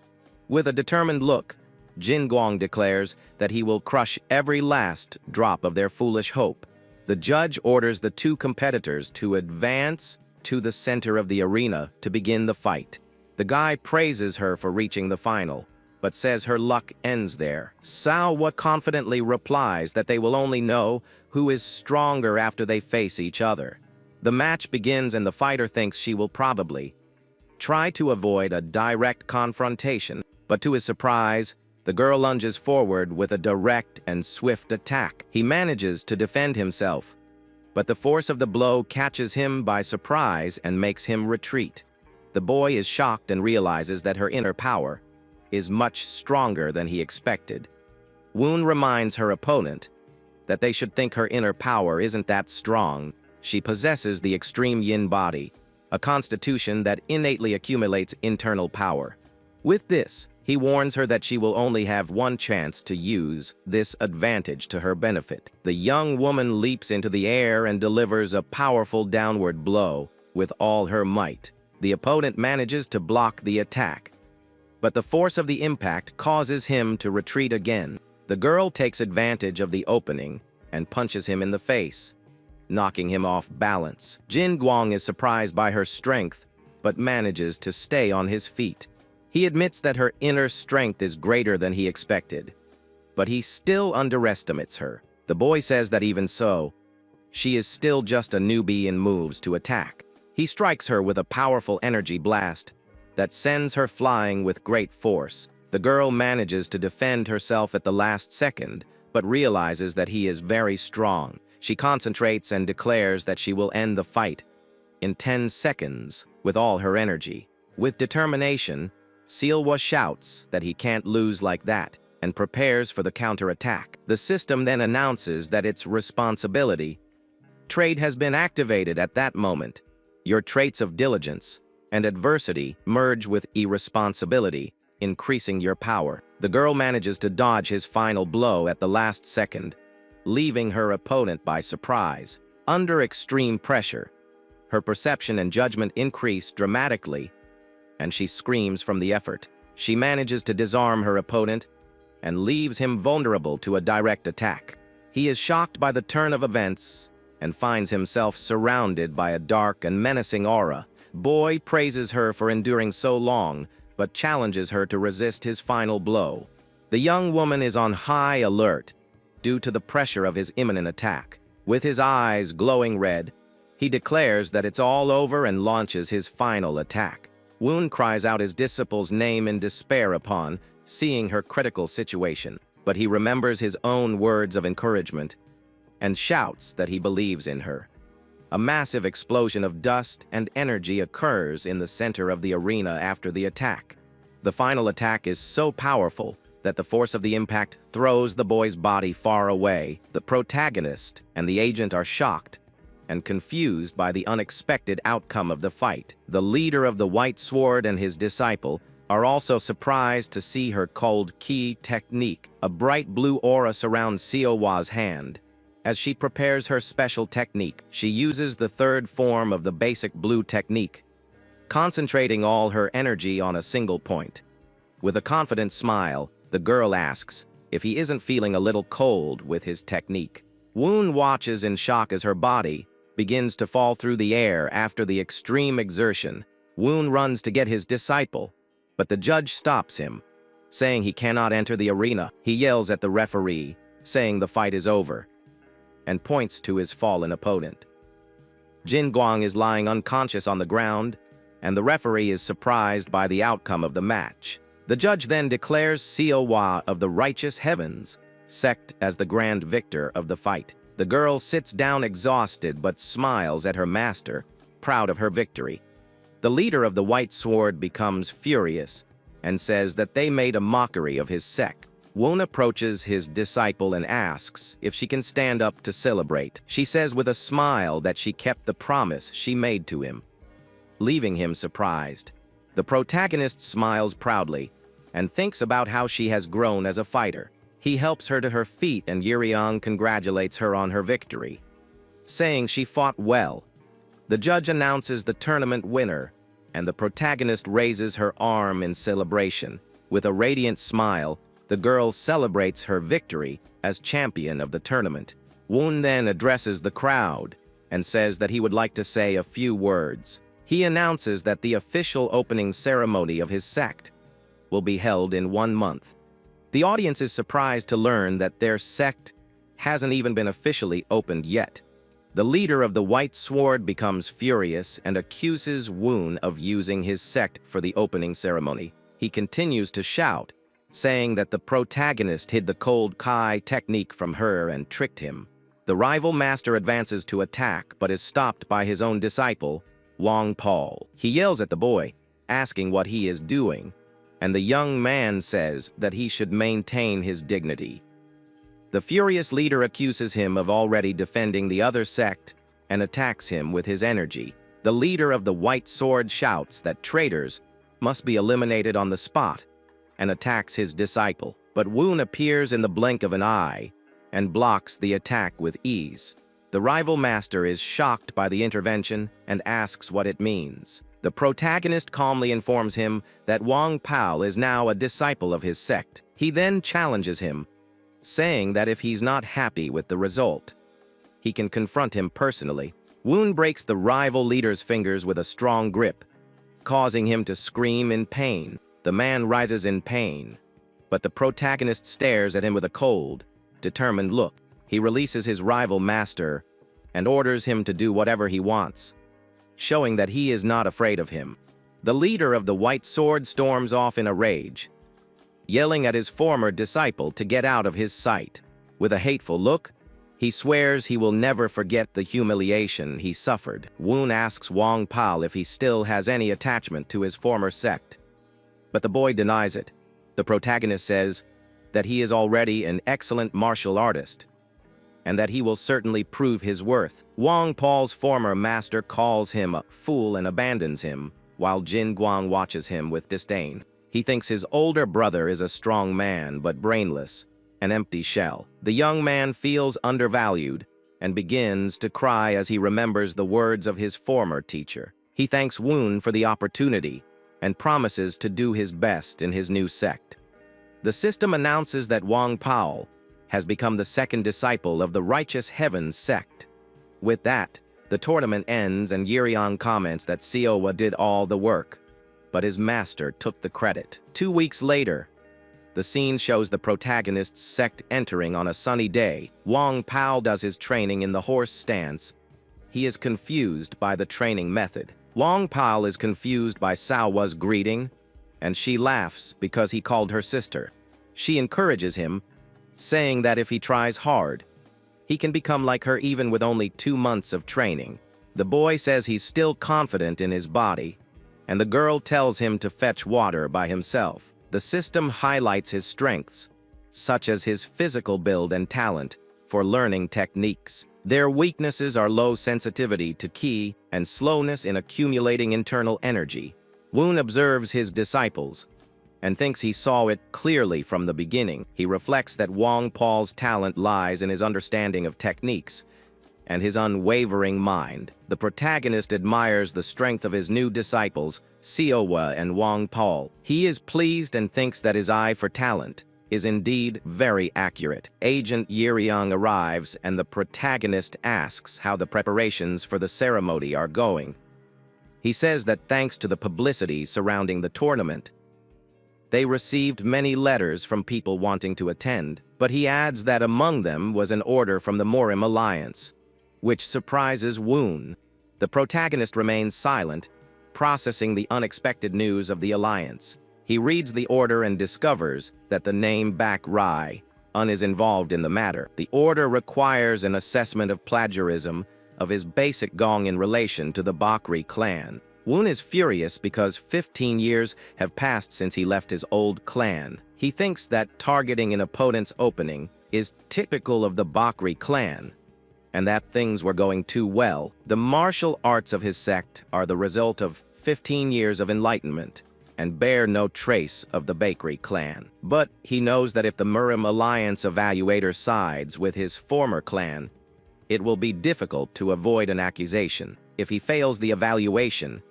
With a determined look, Jin Guang declares that he will crush every last drop of their foolish hope. The judge orders the two competitors to advance to the center of the arena to begin the fight. The guy praises her for reaching the final, but says her luck ends there. Seohwa confidently replies that they will only know who is stronger after they face each other. The match begins and the fighter thinks she will probably try to avoid a direct confrontation, but to his surprise, the girl lunges forward with a direct and swift attack. He manages to defend himself, but the force of the blow catches him by surprise and makes him retreat. The boy is shocked and realizes that her inner power is much stronger than he expected. Woon reminds her opponent that they should think her inner power isn't that strong. She possesses the extreme yin body, a constitution that innately accumulates internal power. With this, he warns her that she will only have one chance to use this advantage to her benefit. The young woman leaps into the air and delivers a powerful downward blow with all her might. The opponent manages to block the attack, but the force of the impact causes him to retreat again. The girl takes advantage of the opening and punches him in the face, knocking him off balance. Jin Guang is surprised by her strength, but manages to stay on his feet. He admits that her inner strength is greater than he expected, but he still underestimates her. The boy says that even so, she is still just a newbie in moves to attack. He strikes her with a powerful energy blast that sends her flying with great force. The girl manages to defend herself at the last second, but realizes that he is very strong. She concentrates and declares that she will end the fight in 10 seconds with all her energy. With determination, Seohwa shouts that he can't lose like that and prepares for the counterattack. The system then announces that its responsibility trait has been activated at that moment. Your traits of diligence and adversity merge with irresponsibility, increasing your power. The girl manages to dodge his final blow at the last second, leaving her opponent by surprise. Under extreme pressure, her perception and judgment increase dramatically, and she screams from the effort. She manages to disarm her opponent and leaves him vulnerable to a direct attack. He is shocked by the turn of events and finds himself surrounded by a dark and menacing aura. Boy praises her for enduring so long, but challenges her to resist his final blow. The young woman is on high alert due to the pressure of his imminent attack. With his eyes glowing red, he declares that it's all over and launches his final attack. Woon cries out his disciple's name in despair upon seeing her critical situation, but he remembers his own words of encouragement and shouts that he believes in her. A massive explosion of dust and energy occurs in the center of the arena after the attack. The final attack is so powerful that the force of the impact throws the boy's body far away. The protagonist and the agent are shocked and confused by the unexpected outcome of the fight. The leader of the White Sword and his disciple are also surprised to see her cold ki technique. A bright blue aura surrounds Siowa's hand. As she prepares her special technique, she uses the third form of the basic blue technique, concentrating all her energy on a single point. With a confident smile, the girl asks if he isn't feeling a little cold with his technique. Woon watches in shock as her body begins to fall through the air after the extreme exertion. Woon runs to get his disciple, but the judge stops him, saying he cannot enter the arena. He yells at the referee, saying the fight is over, and points to his fallen opponent. Jin Guang is lying unconscious on the ground, and the referee is surprised by the outcome of the match. The judge then declares Siowa of the Righteous Heavens sect as the grand victor of the fight. The girl sits down exhausted but smiles at her master, proud of her victory. The leader of the White Sword becomes furious and says that they made a mockery of his sect. Woon approaches his disciple and asks if she can stand up to celebrate. She says with a smile that she kept the promise she made to him, leaving him surprised. The protagonist smiles proudly and thinks about how she has grown as a fighter. He helps her to her feet and Yuriang congratulates her on her victory, saying she fought well. The judge announces the tournament winner, and the protagonist raises her arm in celebration. With a radiant smile, the girl celebrates her victory as champion of the tournament. Woon then addresses the crowd and says that he would like to say a few words. He announces that the official opening ceremony of his sect will be held in 1 month. The audience is surprised to learn that their sect hasn't even been officially opened yet. The leader of the White Sword becomes furious and accuses Woon of using his sect for the opening ceremony. He continues to shout, saying that the protagonist hid the cold Kai technique from her and tricked him. The rival master advances to attack but is stopped by his own disciple, Wang Paul. He yells at the boy, asking what he is doing, and the young man says that he should maintain his dignity. The furious leader accuses him of already defending the other sect and attacks him with his energy. The leader of the White Sword shouts that traitors must be eliminated on the spot and attacks his disciple. But Woon appears in the blink of an eye and blocks the attack with ease. The rival master is shocked by the intervention and asks what it means. The protagonist calmly informs him that Wang Pao is now a disciple of his sect. He then challenges him, saying that if he's not happy with the result, he can confront him personally. Woon breaks the rival leader's fingers with a strong grip, causing him to scream in pain. The man rises in pain, but the protagonist stares at him with a cold, determined look. He releases his rival master and orders him to do whatever he wants, showing that he is not afraid of him. The leader of the White Sword storms off in a rage, yelling at his former disciple to get out of his sight. With a hateful look, he swears he will never forget the humiliation he suffered. Woon asks Wang Pao if he still has any attachment to his former sect, but the boy denies it. The protagonist says that he is already an excellent martial artist, and that he will certainly prove his worth. Wang Pao's former master calls him a fool and abandons him, while Jin Guang watches him with disdain. He thinks his older brother is a strong man, but brainless, an empty shell. The young man feels undervalued and begins to cry as he remembers the words of his former teacher. He thanks Woon for the opportunity and promises to do his best in his new sect. The system announces that Wang Pao has become the second disciple of the Righteous Heavens sect. With that, the tournament ends and Yuriang comments that Siowa did all the work, but his master took the credit. 2 weeks later, the scene shows the protagonist's sect entering on a sunny day. Wang Pao does his training in the horse stance. He is confused by the training method. Wang Pao is confused by Siowa's greeting, and she laughs because he called her sister. She encourages him, saying that if he tries hard, he can become like her even with only 2 months of training. The boy says he's still confident in his body, and the girl tells him to fetch water by himself. The system highlights his strengths, such as his physical build and talent for learning techniques. Their weaknesses are low sensitivity to ki and slowness in accumulating internal energy. Woon observes his disciples and thinks he saw it clearly from the beginning. He reflects that Wang Paul's talent lies in his understanding of techniques and his unwavering mind. The protagonist admires the strength of his new disciples, Siowa and Wang Paul. He is pleased and thinks that his eye for talent is indeed very accurate. Agent Yiriang arrives and the protagonist asks how the preparations for the ceremony are going. He says that thanks to the publicity surrounding the tournament, they received many letters from people wanting to attend, but he adds that among them was an order from the Morim Alliance, which surprises Woon. The protagonist remains silent, processing the unexpected news of the alliance. He reads the order and discovers that the name Bak Rai is involved in the matter. The order requires an assessment of plagiarism of his basic gong in relation to the Bakri clan. Woon is furious because 15 years have passed since he left his old clan. He thinks that targeting an opponent's opening is typical of the Bakri clan, and that things were going too well. The martial arts of his sect are the result of 15 years of enlightenment and bear no trace of the Bakri clan. But he knows that if the Morim Alliance evaluator sides with his former clan, it will be difficult to avoid an accusation. If he fails the evaluation,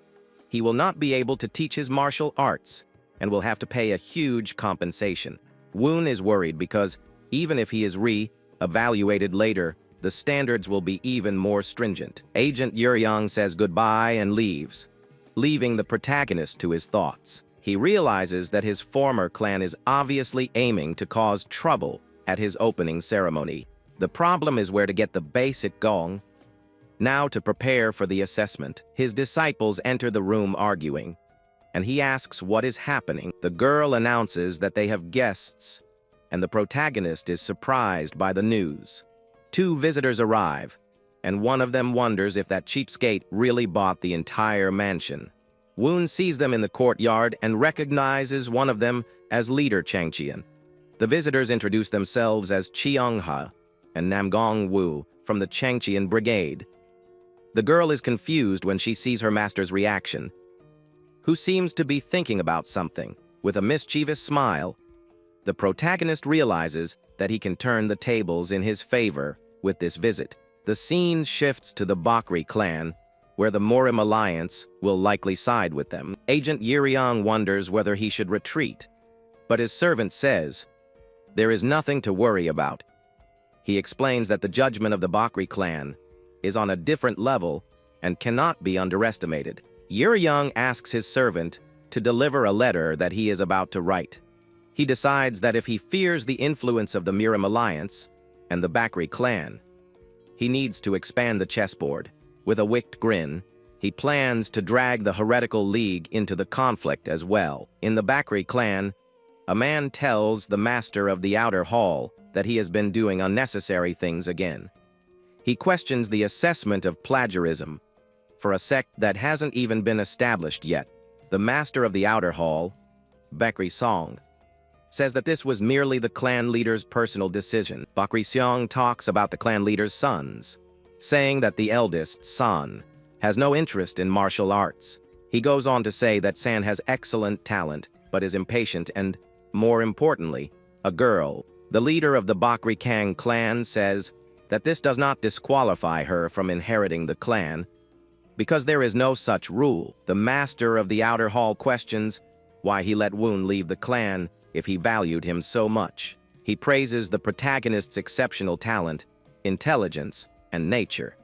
he will not be able to teach his martial arts and will have to pay a huge compensation. Woon is worried because even if he is re-evaluated later, the standards will be even more stringent. Agent Yuryang says goodbye and leaves, leaving the protagonist to his thoughts. He realizes that his former clan is obviously aiming to cause trouble at his opening ceremony. The problem is where to get the basic gong. Now, to prepare for the assessment, his disciples enter the room arguing, and he asks what is happening. The girl announces that they have guests, and the protagonist is surprised by the news. 2 visitors arrive, and one of them wonders if that cheapskate really bought the entire mansion. Woon sees them in the courtyard and recognizes one of them as leader Changqian. The visitors introduce themselves as Chiangha and Namgong Wu from the Changqian Brigade. The girl is confused when she sees her master's reaction, who seems to be thinking about something. With a mischievous smile, the protagonist realizes that he can turn the tables in his favor with this visit. The scene shifts to the Bakri clan, where the Morim Alliance will likely side with them. Agent Yiriang wonders whether he should retreat, but his servant says there is nothing to worry about. He explains that the judgment of the Bakri clan is on a different level and cannot be underestimated. Yiriang asks his servant to deliver a letter that he is about to write. He decides that if he fears the influence of the Morim Alliance and the Bakri clan, he needs to expand the chessboard. With a wicked grin, he plans to drag the heretical league into the conflict as well. In the Bakri clan, a man tells the master of the outer hall that he has been doing unnecessary things again. He questions the assessment of plagiarism for a sect that hasn't even been established yet. The master of the outer hall, Bakri Song, says that this was merely the clan leader's personal decision. Bakri Seong talks about the clan leader's sons, saying that the eldest, San, has no interest in martial arts. He goes on to say that San has excellent talent, but is impatient and, more importantly, a girl. The leader of the Bakri Kang clan says that this does not disqualify her from inheriting the clan, because there is no such rule. The master of the outer hall questions why he let Woon leave the clan if he valued him so much. He praises the protagonist's exceptional talent, intelligence, and nature,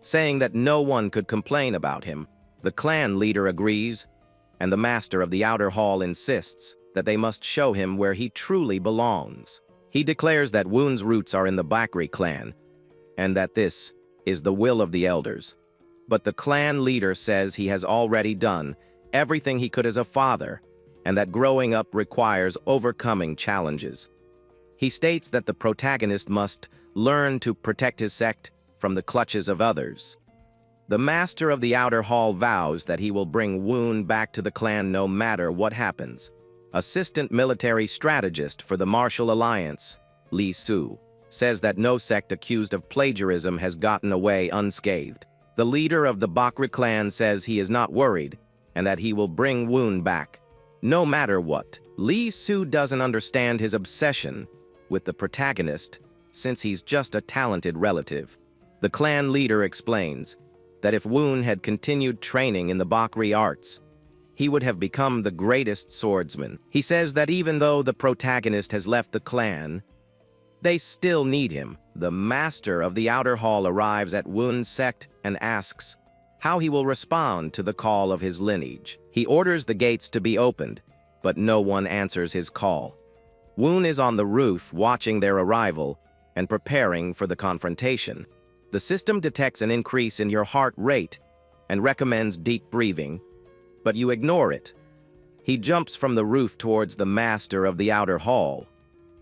saying that no one could complain about him. The clan leader agrees, and the master of the outer hall insists that they must show him where he truly belongs. He declares that Woon's roots are in the Bakri clan, and that this is the will of the elders. But the clan leader says he has already done everything he could as a father, and that growing up requires overcoming challenges. He states that the protagonist must learn to protect his sect from the clutches of others. The master of the outer hall vows that he will bring Woon back to the clan no matter what happens. assistant military strategist for the Martial Alliance, Lee Soo, says that no sect accused of plagiarism has gotten away unscathed. The leader of the Bakri clan says he is not worried and that he will bring Woon back, no matter what. Lee Soo doesn't understand his obsession with the protagonist since he's just a talented relative. The clan leader explains that if Woon had continued training in the Bakri arts, he would have become the greatest swordsman. He says that even though the protagonist has left the clan, they still need him. The master of the outer hall arrives at Woon's sect and asks how he will respond to the call of his lineage. He orders the gates to be opened, but no one answers his call. Woon is on the roof watching their arrival and preparing for the confrontation. The system detects an increase in your heart rate and recommends deep breathing, but you ignore it. He jumps from the roof towards the master of the outer hall.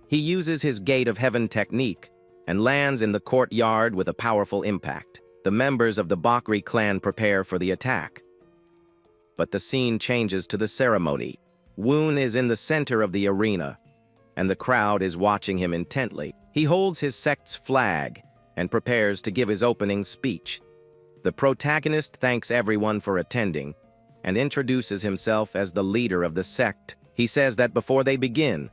He uses his Gate of Heaven technique and lands in the courtyard with a powerful impact. The members of the Bakri clan prepare for the attack. But the scene changes to the ceremony. Woon is in the center of the arena, and the crowd is watching him intently. He holds his sect's flag and prepares to give his opening speech. The protagonist thanks everyone for attending and introduces himself as the leader of the sect. He says that before they begin,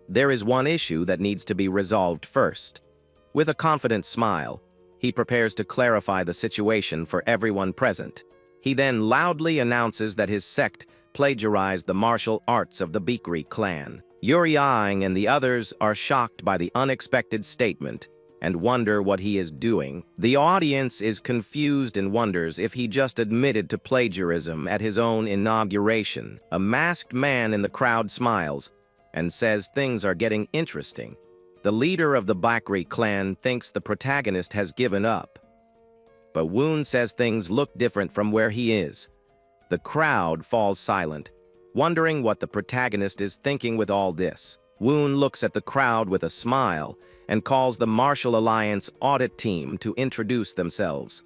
there is one issue that needs to be resolved first. With a confident smile, he prepares to clarify the situation for everyone present. He then loudly announces that his sect plagiarized the martial arts of the Bakri clan. Yang and the others are shocked by the unexpected statement and wonder what he is doing. The audience is confused and wonders if he just admitted to plagiarism at his own inauguration. A masked man in the crowd smiles and says things are getting interesting. The leader of the Bakri clan thinks the protagonist has given up, but Woon says things look different from where he is. The crowd falls silent, wondering what the protagonist is thinking with all this. Woon looks at the crowd with a smile and calls the Martial Alliance audit team to introduce themselves.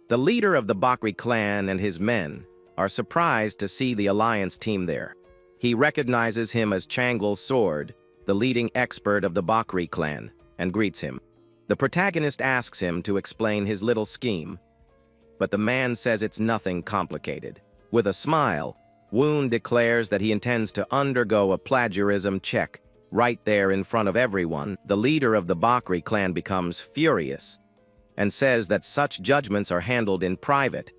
The leader of the Bakri clan and his men are surprised to see the Alliance team there. He recognizes him as Changwol Sword, the leading expert of the Bakri clan, and greets him. The protagonist asks him to explain his little scheme, but the man says it's nothing complicated. With a smile, Woon declares that he intends to undergo a plagiarism check right there in front of everyone. The leader of the Bakri clan becomes furious and says that such judgments are handled in private,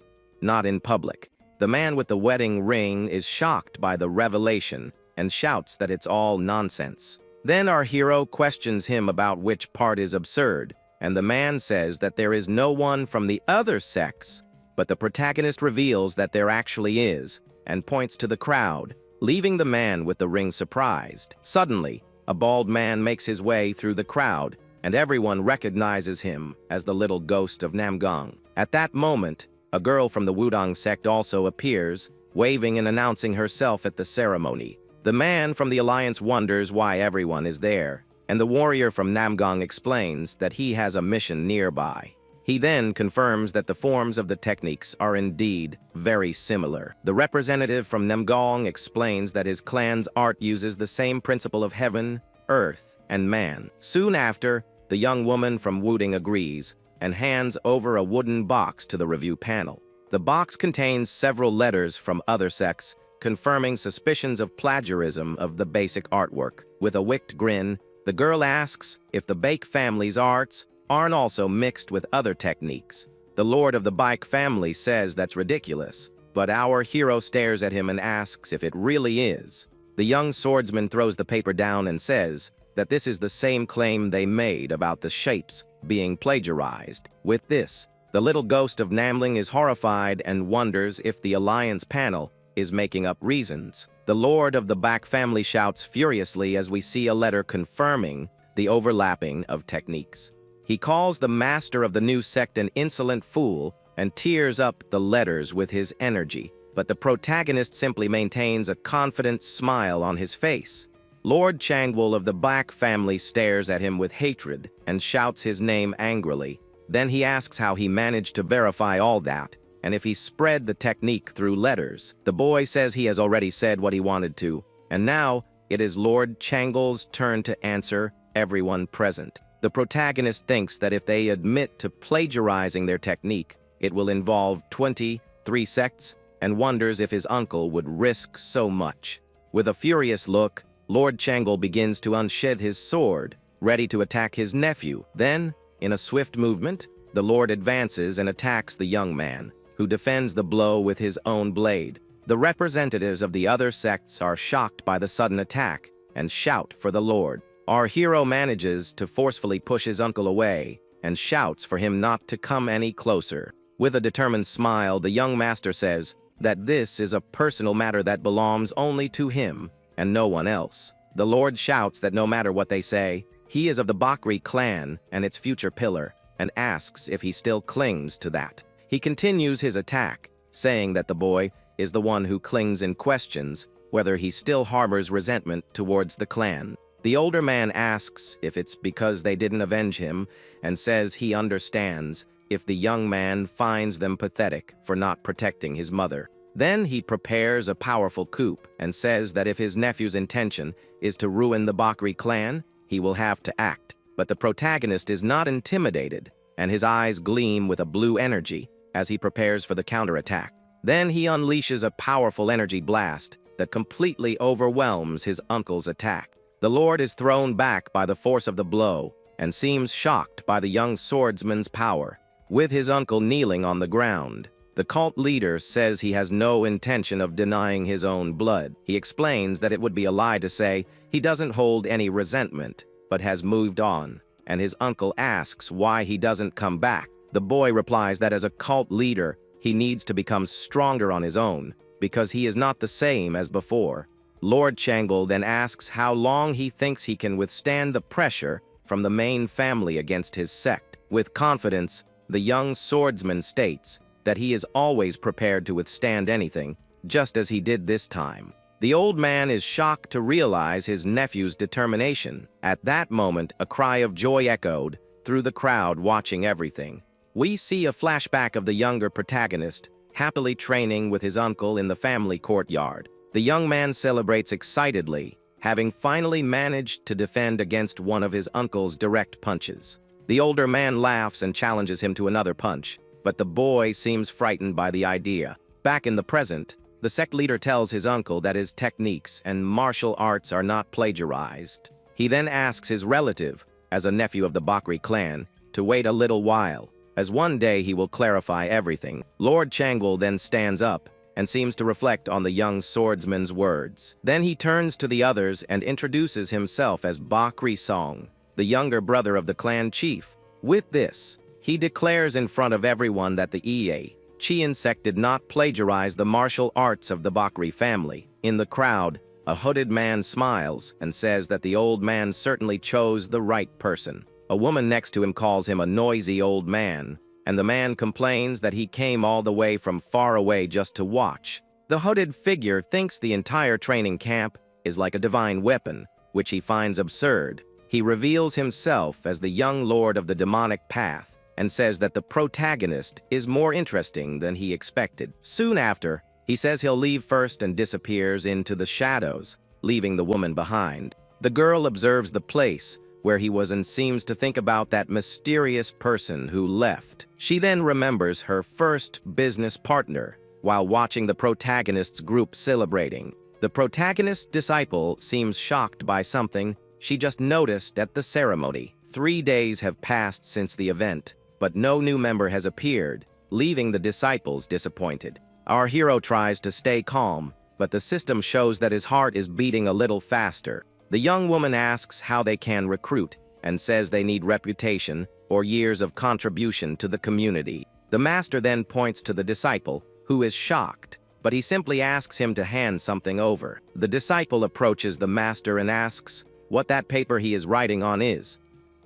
not in public. The man with the wedding ring is shocked by the revelation and shouts that it's all nonsense. Then our hero questions him about which part is absurd, and the man says that there is no one from the other sects, but the protagonist reveals that there actually is, and points to the crowd, leaving the man with the ring surprised. Suddenly, a bald man makes his way through the crowd, and everyone recognizes him as the little ghost of Namgang. At that moment, a girl from the Wudang sect also appears, waving and announcing herself at the ceremony. The man from the Alliance wonders why everyone is there, and the warrior from Namgang explains that he has a mission nearby. He then confirms that the forms of the techniques are indeed very similar. The representative from Namgang explains that his clan's art uses the same principle of heaven, earth, and man. Soon after, the young woman from Wuding agrees and hands over a wooden box to the review panel. The box contains several letters from other sects, confirming suspicions of plagiarism of the basic artwork. With a wicked grin, the girl asks if the Bake family's arts aren't also mixed with other techniques. The lord of the Bake family says that's ridiculous, but our hero stares at him and asks if it really is. The young swordsman throws the paper down and says that this is the same claim they made about the shapes being plagiarized. With this, the little ghost of Namling is horrified and wonders if the Alliance panel is making up reasons. The lord of the Bake family shouts furiously as we see a letter confirming the overlapping of techniques. He calls the master of the new sect an insolent fool and tears up the letters with his energy, but the protagonist simply maintains a confident smile on his face. Lord Changwol of the Bake family stares at him with hatred and shouts his name angrily. Then he asks how he managed to verify all that, and if he spread the technique through letters. The boy says he has already said what he wanted to, And now, it is Lord Changle's turn to answer everyone present. The protagonist thinks that if they admit to plagiarizing their technique, it will involve 23 sects, and wonders if his uncle would risk so much. With a furious look, Lord Changle begins to unsheath his sword, ready to attack his nephew. Then, in a swift movement, the Lord advances and attacks the young man, who defends the blow with his own blade. The representatives of the other sects are shocked by the sudden attack and shout for the Lord. Our hero manages to forcefully push his uncle away and shouts for him not to come any closer. With a determined smile, the young master says that this is a personal matter that belongs only to him and no one else. The Lord shouts that no matter what they say, he is of the Bakri clan and its future pillar, and asks if he still clings to that. He continues his attack, saying that the boy is the one who clings and questions whether he still harbors resentment towards the clan. The older man asks if it's because they didn't avenge him, and says he understands if the young man finds them pathetic for not protecting his mother. Then he prepares a powerful coup and says that if his nephew's intention is to ruin the Bakri clan, he will have to act. But the protagonist is not intimidated, and his eyes gleam with a blue energy as he prepares for the counterattack. Then he unleashes a powerful energy blast that completely overwhelms his uncle's attack. The Lord is thrown back by the force of the blow and seems shocked by the young swordsman's power. With his uncle kneeling on the ground, the cult leader says he has no intention of denying his own blood. He explains that it would be a lie to say he doesn't hold any resentment, but has moved on, and his uncle asks why he doesn't come back. The boy replies that as a cult leader, he needs to become stronger on his own, because he is not the same as before. Lord Changle then asks how long he thinks he can withstand the pressure from the main family against his sect. With confidence, the young swordsman states that he is always prepared to withstand anything, just as he did this time. The old man is shocked to realize his nephew's determination. At that moment, a cry of joy echoed through the crowd watching everything. We see a flashback of the younger protagonist, happily training with his uncle in the family courtyard. The young man celebrates excitedly, having finally managed to defend against one of his uncle's direct punches. The older man laughs and challenges him to another punch, but the boy seems frightened by the idea. Back in the present, the sect leader tells his uncle that his techniques and martial arts are not plagiarized. He then asks his relative, as a nephew of the Bakri clan, to wait a little while, as one day he will clarify everything. Lord Changle then stands up and seems to reflect on the young swordsman's words. Then he turns to the others and introduces himself as Bakri Song, the younger brother of the clan chief. With this, he declares in front of everyone that the Chian sect did not plagiarize the martial arts of the Bakri family. In the crowd, a hooded man smiles and says that the old man certainly chose the right person. A woman next to him calls him a noisy old man, and the man complains that he came all the way from far away just to watch. The hooded figure thinks the entire training camp is like a divine weapon, which he finds absurd. He reveals himself as the young lord of the demonic path and says that the protagonist is more interesting than he expected. Soon after, he says he'll leave first and disappears into the shadows, leaving the woman behind. The girl observes the place where he was and seems to think about that mysterious person who left. She then remembers her first business partner while watching the protagonist's group celebrating. The protagonist's disciple seems shocked by something she just noticed at the ceremony. 3 days have passed since the event, but no new member has appeared, leaving the disciples disappointed. Our hero tries to stay calm, but the system shows that his heart is beating a little faster. The young woman asks how they can recruit and says they need reputation or years of contribution to the community. The master then points to the disciple, who is shocked, but he simply asks him to hand something over. The disciple approaches the master and asks what that paper he is writing on is.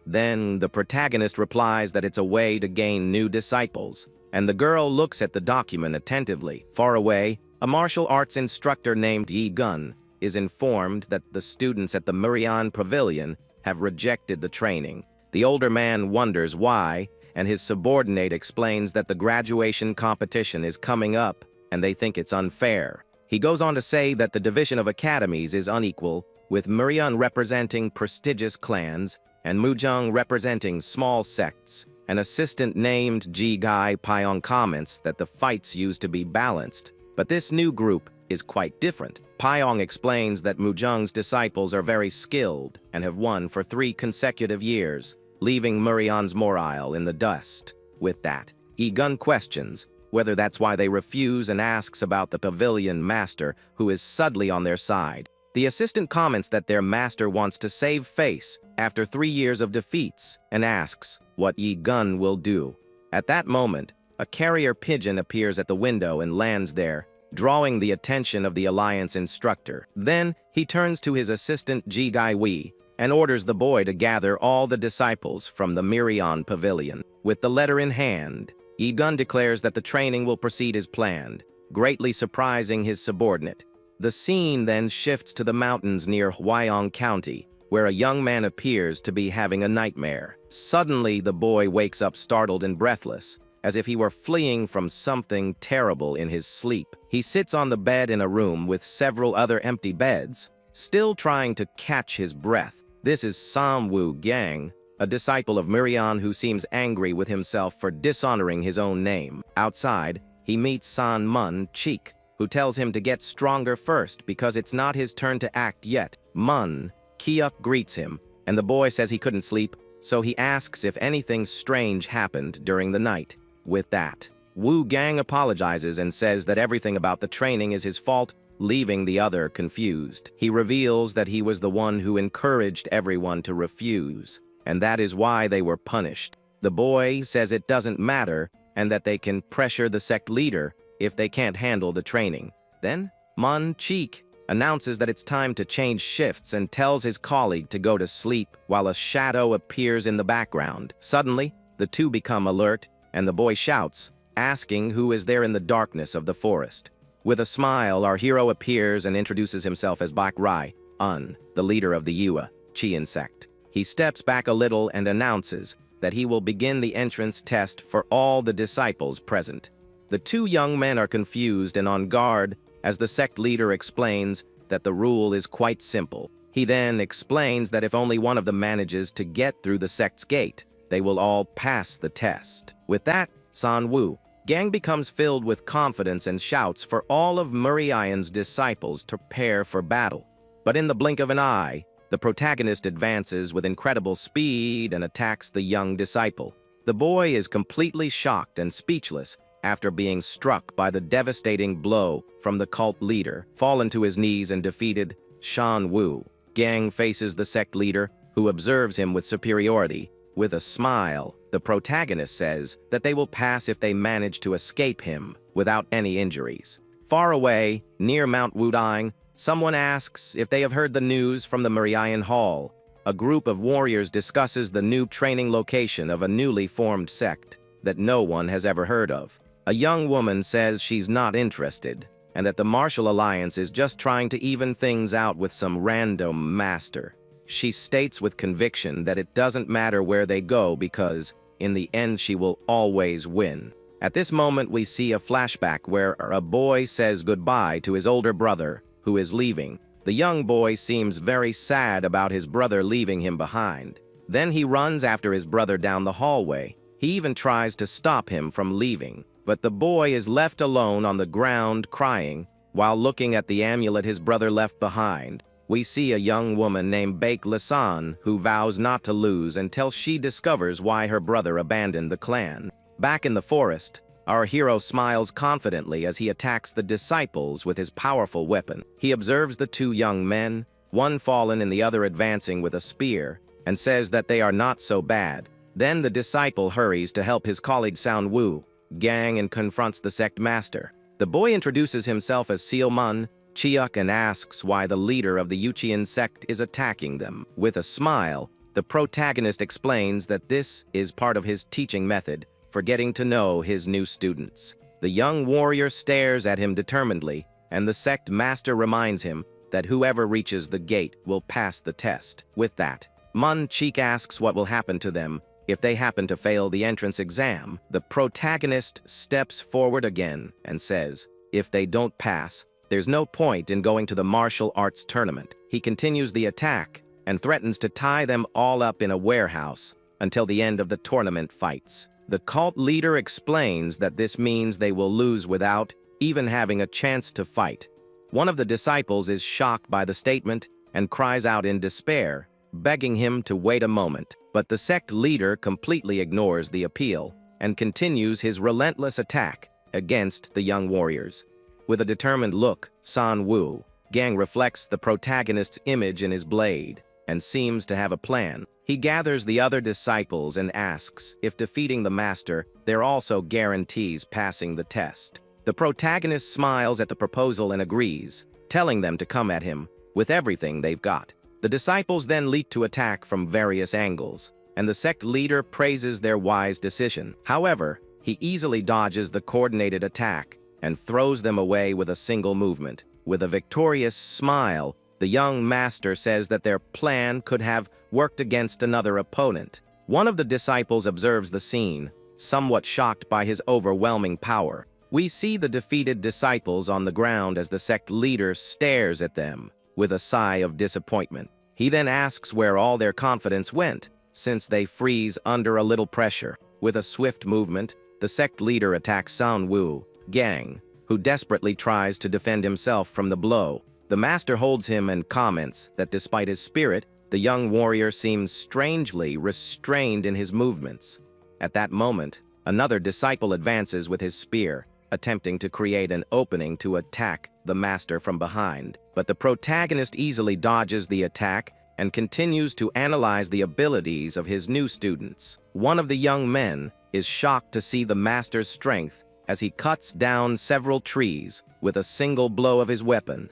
Then the protagonist replies that it's a way to gain new disciples, and the girl looks at the document attentively. Far away, a martial arts instructor named Yi Gun is informed that the students at the Murian Pavilion have rejected the training. The older man wonders why, and his subordinate explains that the graduation competition is coming up and they think it's unfair. He goes on to say that the division of academies is unequal, with Murian representing prestigious clans and Mujung representing small sects. An assistant named Ji-gai Pyong comments that the fights used to be balanced, but this new group is quite different. Pyong explains that Mujung's disciples are very skilled and have won for 3 consecutive years, leaving Murian's morale in the dust. With that, Egun questions whether that's why they refuse and asks about the pavilion master, who is suddenly on their side. The assistant comments that their master wants to save face after 3 years of defeats and asks what Egun will do. At that moment, a carrier pigeon appears at the window and lands there, drawing the attention of the Alliance instructor. Then, he turns to his assistant Ji-gai Wei and orders the boy to gather all the disciples from the Mirion Pavilion. With the letter in hand, Egun declares that the training will proceed as planned, greatly surprising his subordinate. The scene then shifts to the mountains near Hwayong County, where a young man appears to be having a nightmare. Suddenly, the boy wakes up startled and breathless, as if he were fleeing from something terrible in his sleep. He sits on the bed in a room with several other empty beds, still trying to catch his breath. This is Samwoo Gang, a disciple of Murian who seems angry with himself for dishonoring his own name. Outside, he meets San Mun Cheek, who tells him to get stronger first because it's not his turn to act yet. Mun Kyuk greets him, and the boy says he couldn't sleep, so he asks if anything strange happened during the night. With that, Wu Gang apologizes and says that everything about the training is his fault, leaving the other confused. He reveals that he was the one who encouraged everyone to refuse, and that is why they were punished. The boy says it doesn't matter and that they can pressure the sect leader if they can't handle the training. Then, Mun Cheek announces that it's time to change shifts and tells his colleague to go to sleep while a shadow appears in the background. Suddenly, the two become alert, and the boy shouts, asking who is there in the darkness of the forest. With a smile, our hero appears and introduces himself as Bak Rai, the leader of the Yua Chian sect. He steps back a little and announces that he will begin the entrance test for all the disciples present. The two young men are confused and on guard as the sect leader explains that the rule is quite simple. He then explains that if only one of them manages to get through the sect's gate, they will all pass the test. With that, San Wu Gang becomes filled with confidence and shouts for all of Murian's disciples to prepare for battle. But in the blink of an eye, the protagonist advances with incredible speed and attacks the young disciple. The boy is completely shocked and speechless after being struck by the devastating blow from the cult leader. Fallen to his knees and defeated, Shan Wu Gang faces the sect leader, who observes him with superiority. With a smile, the protagonist says that they will pass if they manage to escape him without any injuries. Far away, near Mount Wudang, someone asks if they have heard the news from the Murian Hall. A group of warriors discusses the new training location of a newly formed sect that no one has ever heard of. A young woman says she's not interested, and that the Martial Alliance is just trying to even things out with some random master. She states with conviction that it doesn't matter where they go because, in the end, she will always win. At this moment, we see a flashback where a boy says goodbye to his older brother, who is leaving. The young boy seems very sad about his brother leaving him behind. Then he runs after his brother down the hallway. He even tries to stop him from leaving, but the boy is left alone on the ground crying while looking at the amulet his brother left behind. We see a young woman named Baek Lisan who vows not to lose until she discovers why her brother abandoned the clan. Back in the forest, our hero smiles confidently as he attacks the disciples with his powerful weapon. He observes the two young men, one fallen and the other advancing with a spear, and says that they are not so bad. Then the disciple hurries to help his colleague San Wu Gang and confronts the sect master. The boy introduces himself as Seal Mun Chiuk and asks why the leader of the Yuchian sect is attacking them. With a smile, the protagonist explains that this is part of his teaching method for getting to know his new students. The young warrior stares at him determinedly, and the sect master reminds him that whoever reaches the gate will pass the test. With that, Mun Cheek asks what will happen to them if they happen to fail the entrance exam. The protagonist steps forward again and says, if they don't pass, there's no point in going to the martial arts tournament. He continues the attack and threatens to tie them all up in a warehouse until the end of the tournament fights. The cult leader explains that this means they will lose without even having a chance to fight. One of the disciples is shocked by the statement and cries out in despair, begging him to wait a moment. But the sect leader completely ignores the appeal and continues his relentless attack against the young warriors. With a determined look, San Wu Gang reflects the protagonist's image in his blade and seems to have a plan. He gathers the other disciples and asks if defeating the master, there also guarantees passing the test. The protagonist smiles at the proposal and agrees, telling them to come at him with everything they've got. The disciples then leap to attack from various angles, and the sect leader praises their wise decision. However, he easily dodges the coordinated attack and throws them away with a single movement. With a victorious smile, the young master says that their plan could have worked against another opponent. One of the disciples observes the scene, somewhat shocked by his overwhelming power. We see the defeated disciples on the ground as the sect leader stares at them with a sigh of disappointment. He then asks where all their confidence went, since they freeze under a little pressure. With a swift movement, the sect leader attacks San Wu Gang, who desperately tries to defend himself from the blow. The master holds him and comments that despite his spirit, the young warrior seems strangely restrained in his movements. At that moment, another disciple advances with his spear, attempting to create an opening to attack the master from behind. But the protagonist easily dodges the attack and continues to analyze the abilities of his new students. One of the young men is shocked to see the master's strength as he cuts down several trees with a single blow of his weapon.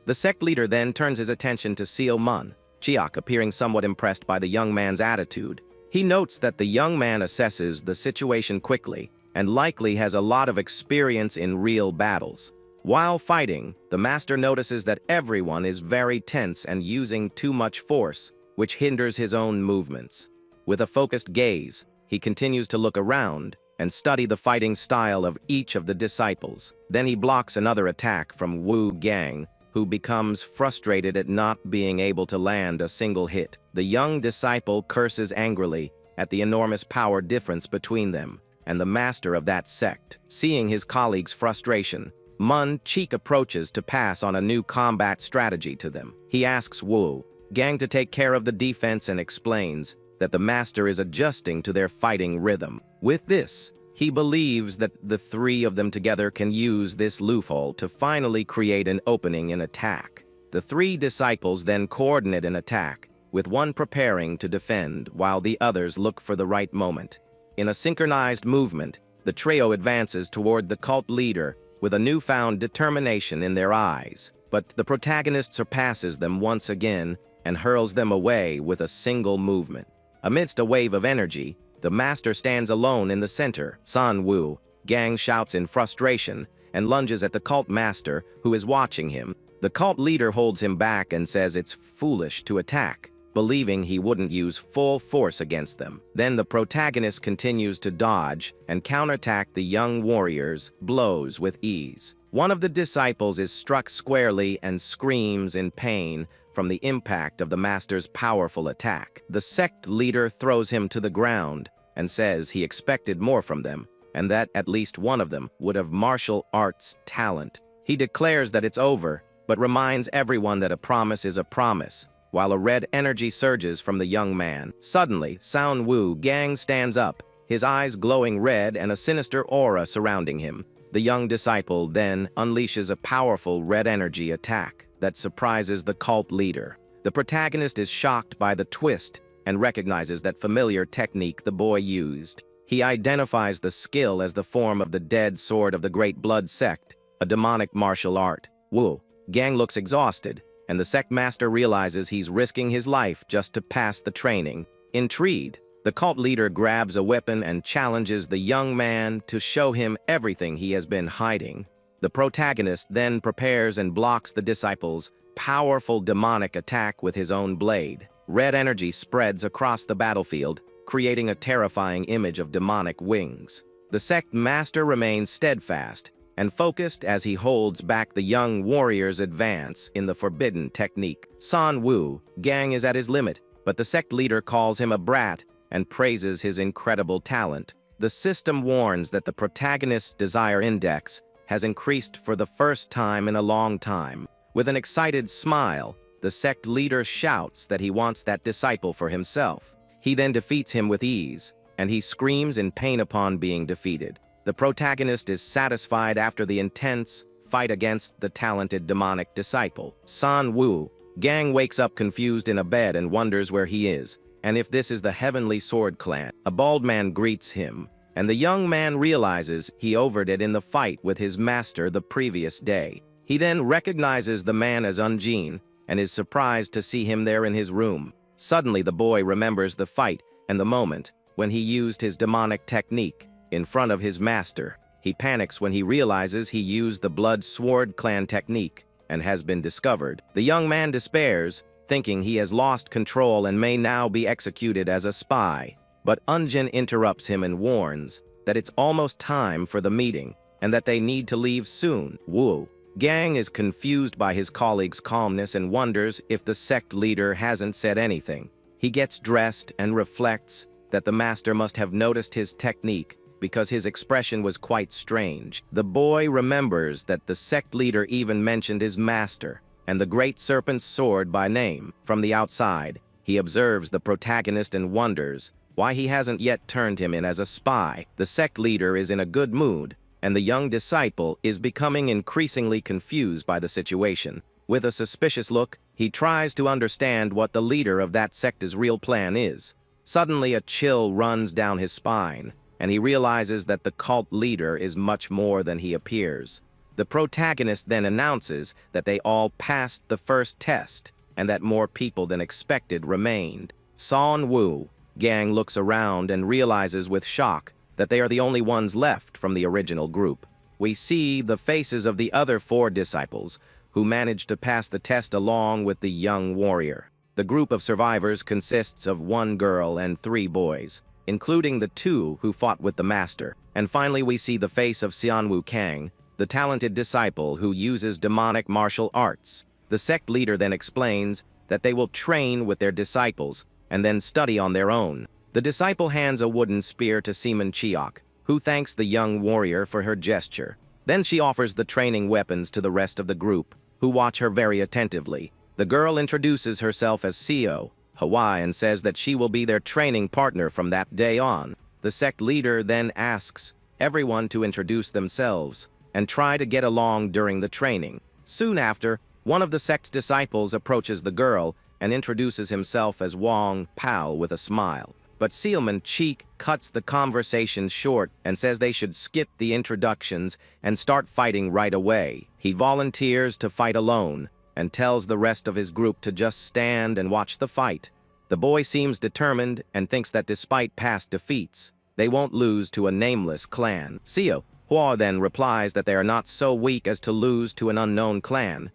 The sect leader then turns his attention to Seo Mun Chiak, appearing somewhat impressed by the young man's attitude. He notes that the young man assesses the situation quickly and likely has a lot of experience in real battles. While fighting, the master notices that everyone is very tense and using too much force, which hinders his own movements. With a focused gaze, he continues to look around and study the fighting style of each of the disciples. Then he blocks another attack from Wu Gang, who becomes frustrated at not being able to land a single hit. The young disciple curses angrily at the enormous power difference between them and the master of that sect. Seeing his colleague's frustration, Mun Cheek approaches to pass on a new combat strategy to them. He asks Wu Gang to take care of the defense and explains that the master is adjusting to their fighting rhythm. With this, he believes that the three of them together can use this loophole to finally create an opening in attack. The three disciples then coordinate an attack, with one preparing to defend while the others look for the right moment. In a synchronized movement, the trio advances toward the cult leader with a newfound determination in their eyes. But the protagonist surpasses them once again and hurls them away with a single movement. Amidst a wave of energy, the master stands alone in the center. San Wu Gang shouts in frustration and lunges at the cult master, who is watching him. The cult leader holds him back and says it's foolish to attack, believing he wouldn't use full force against them. Then the protagonist continues to dodge and counterattack the young warrior's blows with ease. One of the disciples is struck squarely and screams in pain from the impact of the master's powerful attack. The sect leader throws him to the ground and says he expected more from them, and that at least one of them would have martial arts talent. He declares that it's over, but reminds everyone that a promise is a promise, while a red energy surges from the young man. Suddenly, San Wu Gang stands up, his eyes glowing red and a sinister aura surrounding him. The young disciple then unleashes a powerful red energy attack that surprises the cult leader. The protagonist is shocked by the twist and recognizes that familiar technique the boy used. He identifies the skill as the form of the dead sword of the Great Blood Sect, a demonic martial art. Wu Gang looks exhausted, and the sect master realizes he's risking his life just to pass the training. Intrigued, the cult leader grabs a weapon and challenges the young man to show him everything he has been hiding. The protagonist then prepares and blocks the disciple's powerful demonic attack with his own blade. Red energy spreads across the battlefield, creating a terrifying image of demonic wings. The sect master remains steadfast and focused as he holds back the young warrior's advance in the forbidden technique. San Wu Gang is at his limit, but the sect leader calls him a brat and praises his incredible talent. The system warns that the protagonist's desire index has increased for the first time in a long time. With an excited smile, the sect leader shouts that he wants that disciple for himself. He then defeats him with ease, and he screams in pain upon being defeated. The protagonist is satisfied after the intense fight against the talented demonic disciple. San Wu Gang wakes up confused in a bed and wonders where he is, and if this is the Heavenly Sword Clan. A bald man greets him, and the young man realizes he overdid it in the fight with his master the previous day. He then recognizes the man as Unjin and is surprised to see him there in his room. Suddenly the boy remembers the fight and the moment when he used his demonic technique in front of his master. He panics when he realizes he used the Blood Sword Clan technique and has been discovered. The young man despairs, thinking he has lost control and may now be executed as a spy. But Unjin interrupts him and warns that it's almost time for the meeting and that they need to leave soon. Wu Gang is confused by his colleague's calmness and wonders if the sect leader hasn't said anything. He gets dressed and reflects that the master must have noticed his technique because his expression was quite strange. The boy remembers that the sect leader even mentioned his master and the great serpent's sword by name. From the outside, he observes the protagonist and wonders why he hasn't yet turned him in as a spy. The sect leader is in a good mood, and the young disciple is becoming increasingly confused by the situation. With a suspicious look, he tries to understand what the leader of that sect's real plan is. Suddenly, a chill runs down his spine, and he realizes that the cult leader is much more than he appears. The protagonist then announces that they all passed the first test, and that more people than expected remained. San Wu Gang looks around and realizes with shock that they are the only ones left from the original group. We see the faces of the other 4 disciples who managed to pass the test along with the young warrior. The group of survivors consists of 1 girl and 3 boys, including the 2 who fought with the master. And finally we see the face of Xianwu Kang, the talented disciple who uses demonic martial arts. The sect leader then explains that they will train with their disciples and then study on their own. The disciple hands a wooden spear to Seaman Chiok, who thanks the young warrior for her gesture. Then she offers the training weapons to the rest of the group, who watch her very attentively. The girl introduces herself as Seo Hawaii and says that she will be their training partner from that day on. The sect leader then asks everyone to introduce themselves and try to get along during the training. Soon after, one of the sect's disciples approaches the girl and introduces himself as Wong Pao with a smile. But Sealman Cheek cuts the conversation short and says they should skip the introductions and start fighting right away. He volunteers to fight alone and tells the rest of his group to just stand and watch the fight. The boy seems determined and thinks that despite past defeats, they won't lose to a nameless clan. Seo Hua then replies that they are not so weak as to lose to an unknown clan.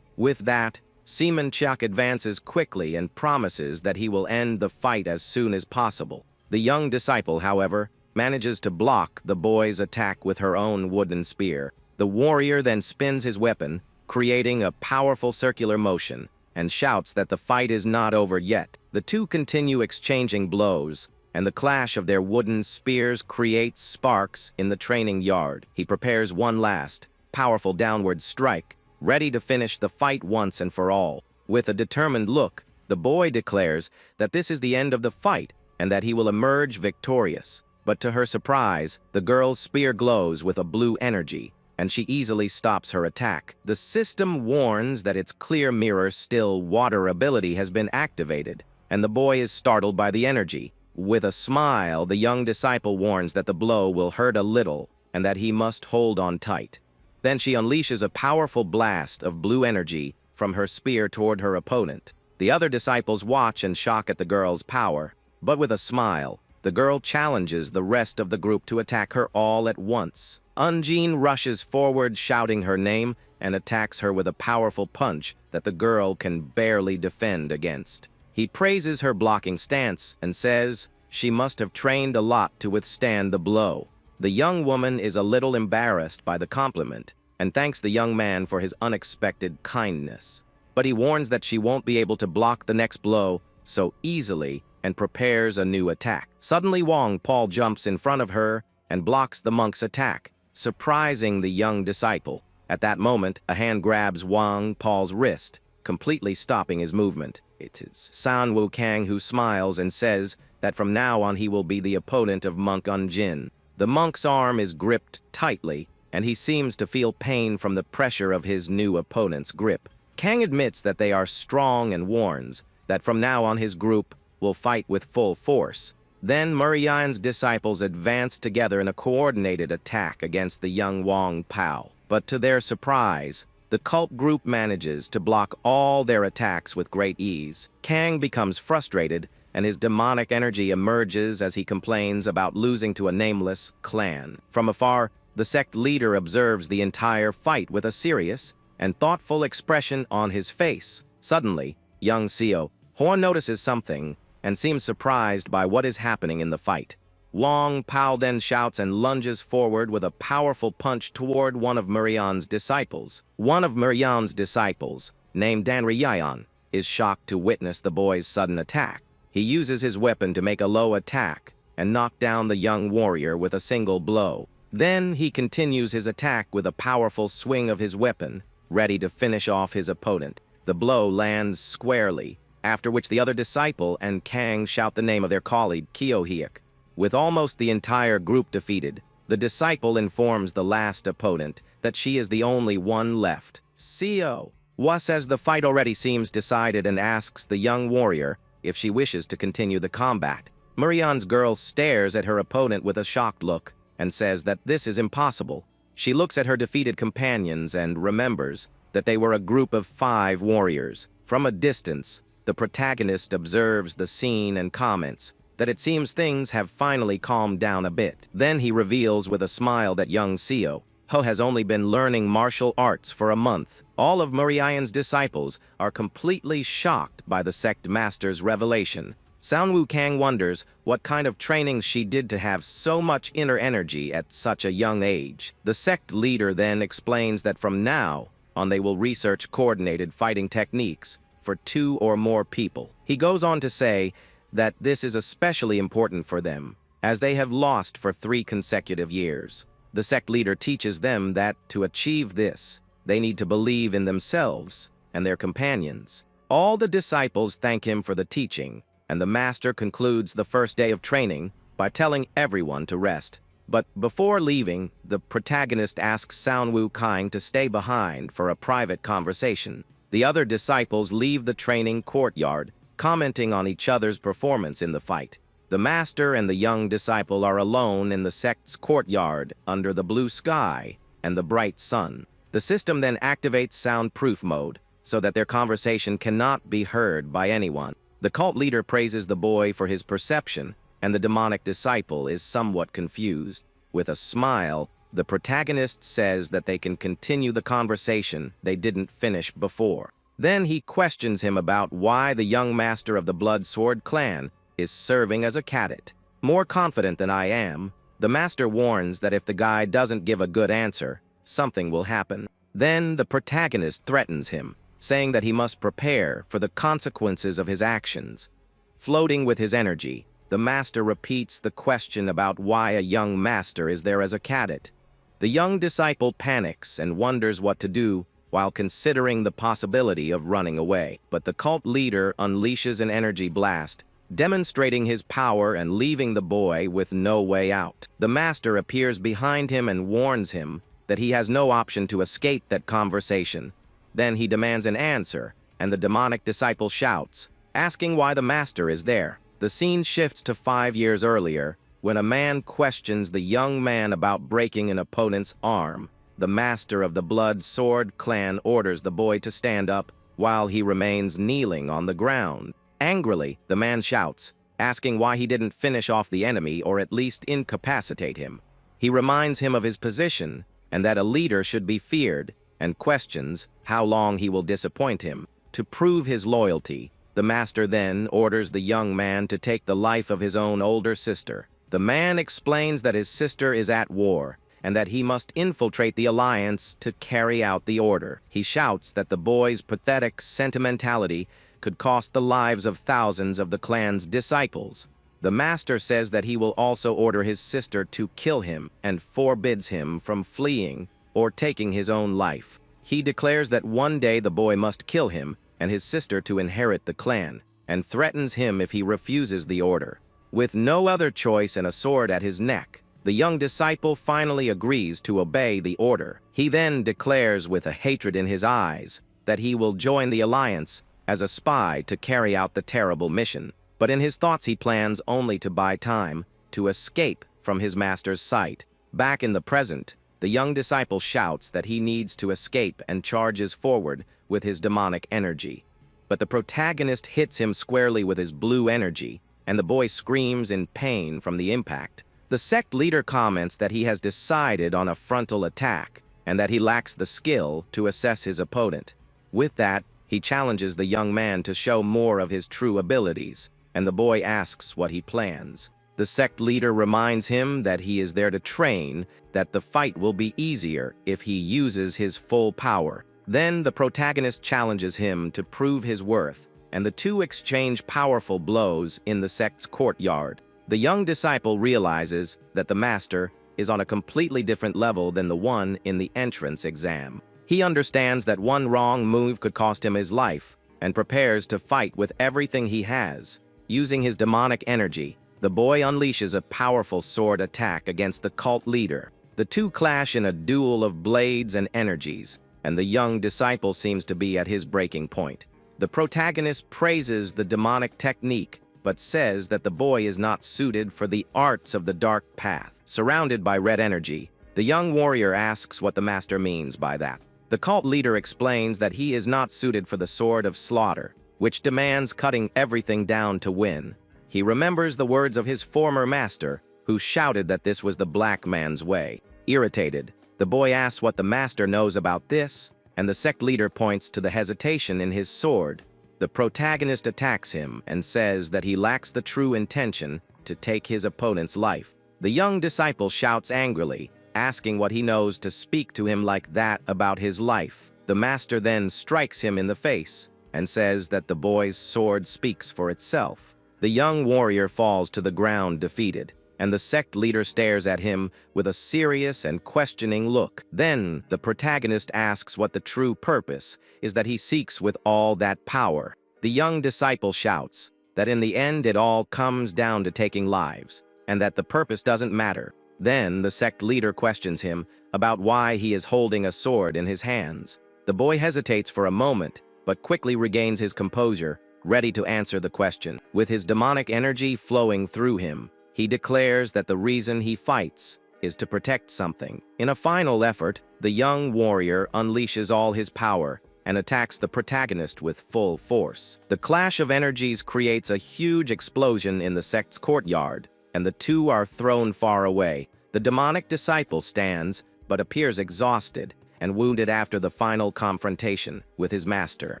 With that, Seaman Chuck advances quickly and promises that he will end the fight as soon as possible. The young disciple, however, manages to block the boy's attack with her own wooden spear. The warrior then spins his weapon, creating a powerful circular motion, and shouts that the fight is not over yet. The 2 continue exchanging blows, and the clash of their wooden spears creates sparks in the training yard. He prepares one last, powerful downward strike, ready to finish the fight once and for all. With a determined look, the boy declares that this is the end of the fight and that he will emerge victorious. But to her surprise, the girl's spear glows with a blue energy, and she easily stops her attack. The system warns that its clear mirror still water ability has been activated, and the boy is startled by the energy. With a smile, the young disciple warns that the blow will hurt a little and that he must hold on tight. Then she unleashes a powerful blast of blue energy from her spear toward her opponent. The other disciples watch in shock at the girl's power, but with a smile, the girl challenges the rest of the group to attack her all at once. Unjin rushes forward shouting her name and attacks her with a powerful punch that the girl can barely defend against. He praises her blocking stance and says she must have trained a lot to withstand the blow. The young woman is a little embarrassed by the compliment and thanks the young man for his unexpected kindness. But he warns that she won't be able to block the next blow so easily and prepares a new attack. Suddenly Wang Paul jumps in front of her and blocks the monk's attack, surprising the young disciple. At that moment, a hand grabs Wang Paul's wrist, completely stopping his movement. It is San Wukang who smiles and says that from now on he will be the opponent of Monk Unjin. The monk's arm is gripped tightly, and he seems to feel pain from the pressure of his new opponent's grip. Kang admits that they are strong and warns that from now on his group will fight with full force. Then Murian's disciples advance together in a coordinated attack against the young Wang Pao. But to their surprise, the cult group manages to block all their attacks with great ease. Kang becomes frustrated, and his demonic energy emerges as he complains about losing to a nameless clan. From afar, the sect leader observes the entire fight with a serious and thoughtful expression on his face. Suddenly, young Seo Horn notices something and seems surprised by what is happening in the fight. Wang Pao then shouts and lunges forward with a powerful punch toward one of Murian's disciples. One of Murian's disciples, named Danriyan, is shocked to witness the boy's sudden attack. He uses his weapon to make a low attack and knock down the young warrior with a single blow. Then he continues his attack with a powerful swing of his weapon, ready to finish off his opponent. The blow lands squarely, after which the other disciple and Kang shout the name of their colleague, Kyohyuk. With almost the entire group defeated, the disciple informs the last opponent that she is the only one left. Seo Hwa says the fight already seems decided and asks the young warrior if she wishes to continue the combat. Murian's girl stares at her opponent with a shocked look and says that this is impossible. She looks at her defeated companions and remembers that they were a group of 5 warriors. From a distance, the protagonist observes the scene and comments that it seems things have finally calmed down a bit. Then he reveals with a smile that young Seo Ho has only been learning martial arts for a month. All of Murian's disciples are completely shocked by the sect master's revelation. San Wukang wonders what kind of training she did to have so much inner energy at such a young age. The sect leader then explains that from now on they will research coordinated fighting techniques for 2 or more people. He goes on to say that this is especially important for them, as they have lost for 3 consecutive years. The sect leader teaches them that to achieve this, they need to believe in themselves and their companions. All the disciples thank him for the teaching, and the master concludes the first day of training by telling everyone to rest. But before leaving, the protagonist asks San Wukang to stay behind for a private conversation. The other disciples leave the training courtyard, commenting on each other's performance in the fight. The master and the young disciple are alone in the sect's courtyard under the blue sky and the bright sun. The system then activates soundproof mode so that their conversation cannot be heard by anyone. The cult leader praises the boy for his perception, and the demonic disciple is somewhat confused. With a smile, the protagonist says that they can continue the conversation they didn't finish before. Then he questions him about why the young master of the Blood Sword clan is serving as a cadet. More confident than I am, the master warns that if the guy doesn't give a good answer, something will happen. Then the protagonist threatens him, saying that he must prepare for the consequences of his actions. Floating with his energy, the master repeats the question about why a young master is there as a cadet. The young disciple panics and wonders what to do while considering the possibility of running away. But the cult leader unleashes an energy blast, demonstrating his power and leaving the boy with no way out. The master appears behind him and warns him that he has no option to escape that conversation. Then he demands an answer, and the demonic disciple shouts, asking why the master is there. The scene shifts to 5 years earlier, when a man questions the young man about breaking an opponent's arm. The master of the Blood Sword clan orders the boy to stand up while he remains kneeling on the ground. Angrily, the man shouts, asking why he didn't finish off the enemy or at least incapacitate him. He reminds him of his position and that a leader should be feared, and questions how long he will disappoint him. To prove his loyalty, the master then orders the young man to take the life of his own older sister. The The man explains that his sister is at war, and that he must infiltrate the alliance to carry out the order. He shouts that the boy's pathetic sentimentality could cost the lives of thousands of the clan's disciples. The master says that he will also order his sister to kill him and forbids him from fleeing or taking his own life. He declares that one day the boy must kill him and his sister to inherit the clan, and threatens him if he refuses the order. With no other choice and a sword at his neck, the young disciple finally agrees to obey the order. He then declares with a hatred in his eyes that he will join the alliance as a spy to carry out the terrible mission. But in his thoughts he plans only to buy time to escape from his master's sight. Back in the present, the young disciple shouts that he needs to escape and charges forward with his demonic energy. But the protagonist hits him squarely with his blue energy, and the boy screams in pain from the impact. The sect leader comments that he has decided on a frontal attack, and that he lacks the skill to assess his opponent. With that, he challenges the young man to show more of his true abilities, and the boy asks what he plans. The sect leader reminds him that he is there to train, that the fight will be easier if he uses his full power. Then the protagonist challenges him to prove his worth, and the two exchange powerful blows in the sect's courtyard. The young disciple realizes that the master is on a completely different level than the one in the entrance exam. He understands that one wrong move could cost him his life, and prepares to fight with everything he has. Using his demonic energy, the boy unleashes a powerful sword attack against the cult leader. The two clash in a duel of blades and energies, and the young disciple seems to be at his breaking point. The protagonist praises the demonic technique, but says that the boy is not suited for the arts of the dark path. Surrounded by red energy, the young warrior asks what the master means by that. The cult leader explains that he is not suited for the sword of slaughter, which demands cutting everything down to win. He remembers the words of his former master, who shouted that this was the black man's way. Irritated, the boy asks what the master knows about this, and the sect leader points to the hesitation in his sword. The protagonist attacks him and says that he lacks the true intention to take his opponent's life. The young disciple shouts angrily, asking what he knows to speak to him like that about his life. The master then strikes him in the face and says that the boy's sword speaks for itself. The young warrior falls to the ground defeated, and the sect leader stares at him with a serious and questioning look. Then the protagonist asks what the true purpose is that he seeks with all that power. The young disciple shouts that in the end it all comes down to taking lives, and that the purpose doesn't matter. Then the sect leader questions him about why he is holding a sword in his hands. The boy hesitates for a moment, but quickly regains his composure, ready to answer the question. With his demonic energy flowing through him, he declares that the reason he fights is to protect something. In a final effort, the young warrior unleashes all his power and attacks the protagonist with full force. The clash of energies creates a huge explosion in the sect's courtyard, and the two are thrown far away. The demonic disciple stands, but appears exhausted and wounded after the final confrontation with his master.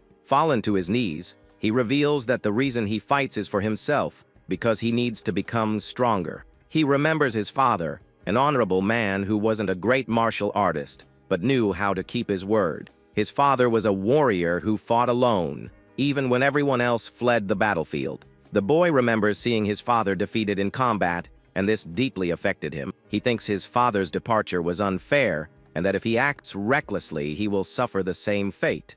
Fallen to his knees, he reveals that the reason he fights is for himself, because he needs to become stronger. He remembers his father, an honorable man who wasn't a great martial artist, but knew how to keep his word. His father was a warrior who fought alone, even when everyone else fled the battlefield. The boy remembers seeing his father defeated in combat, and this deeply affected him. He thinks his father's departure was unfair, and that if he acts recklessly, he will suffer the same fate.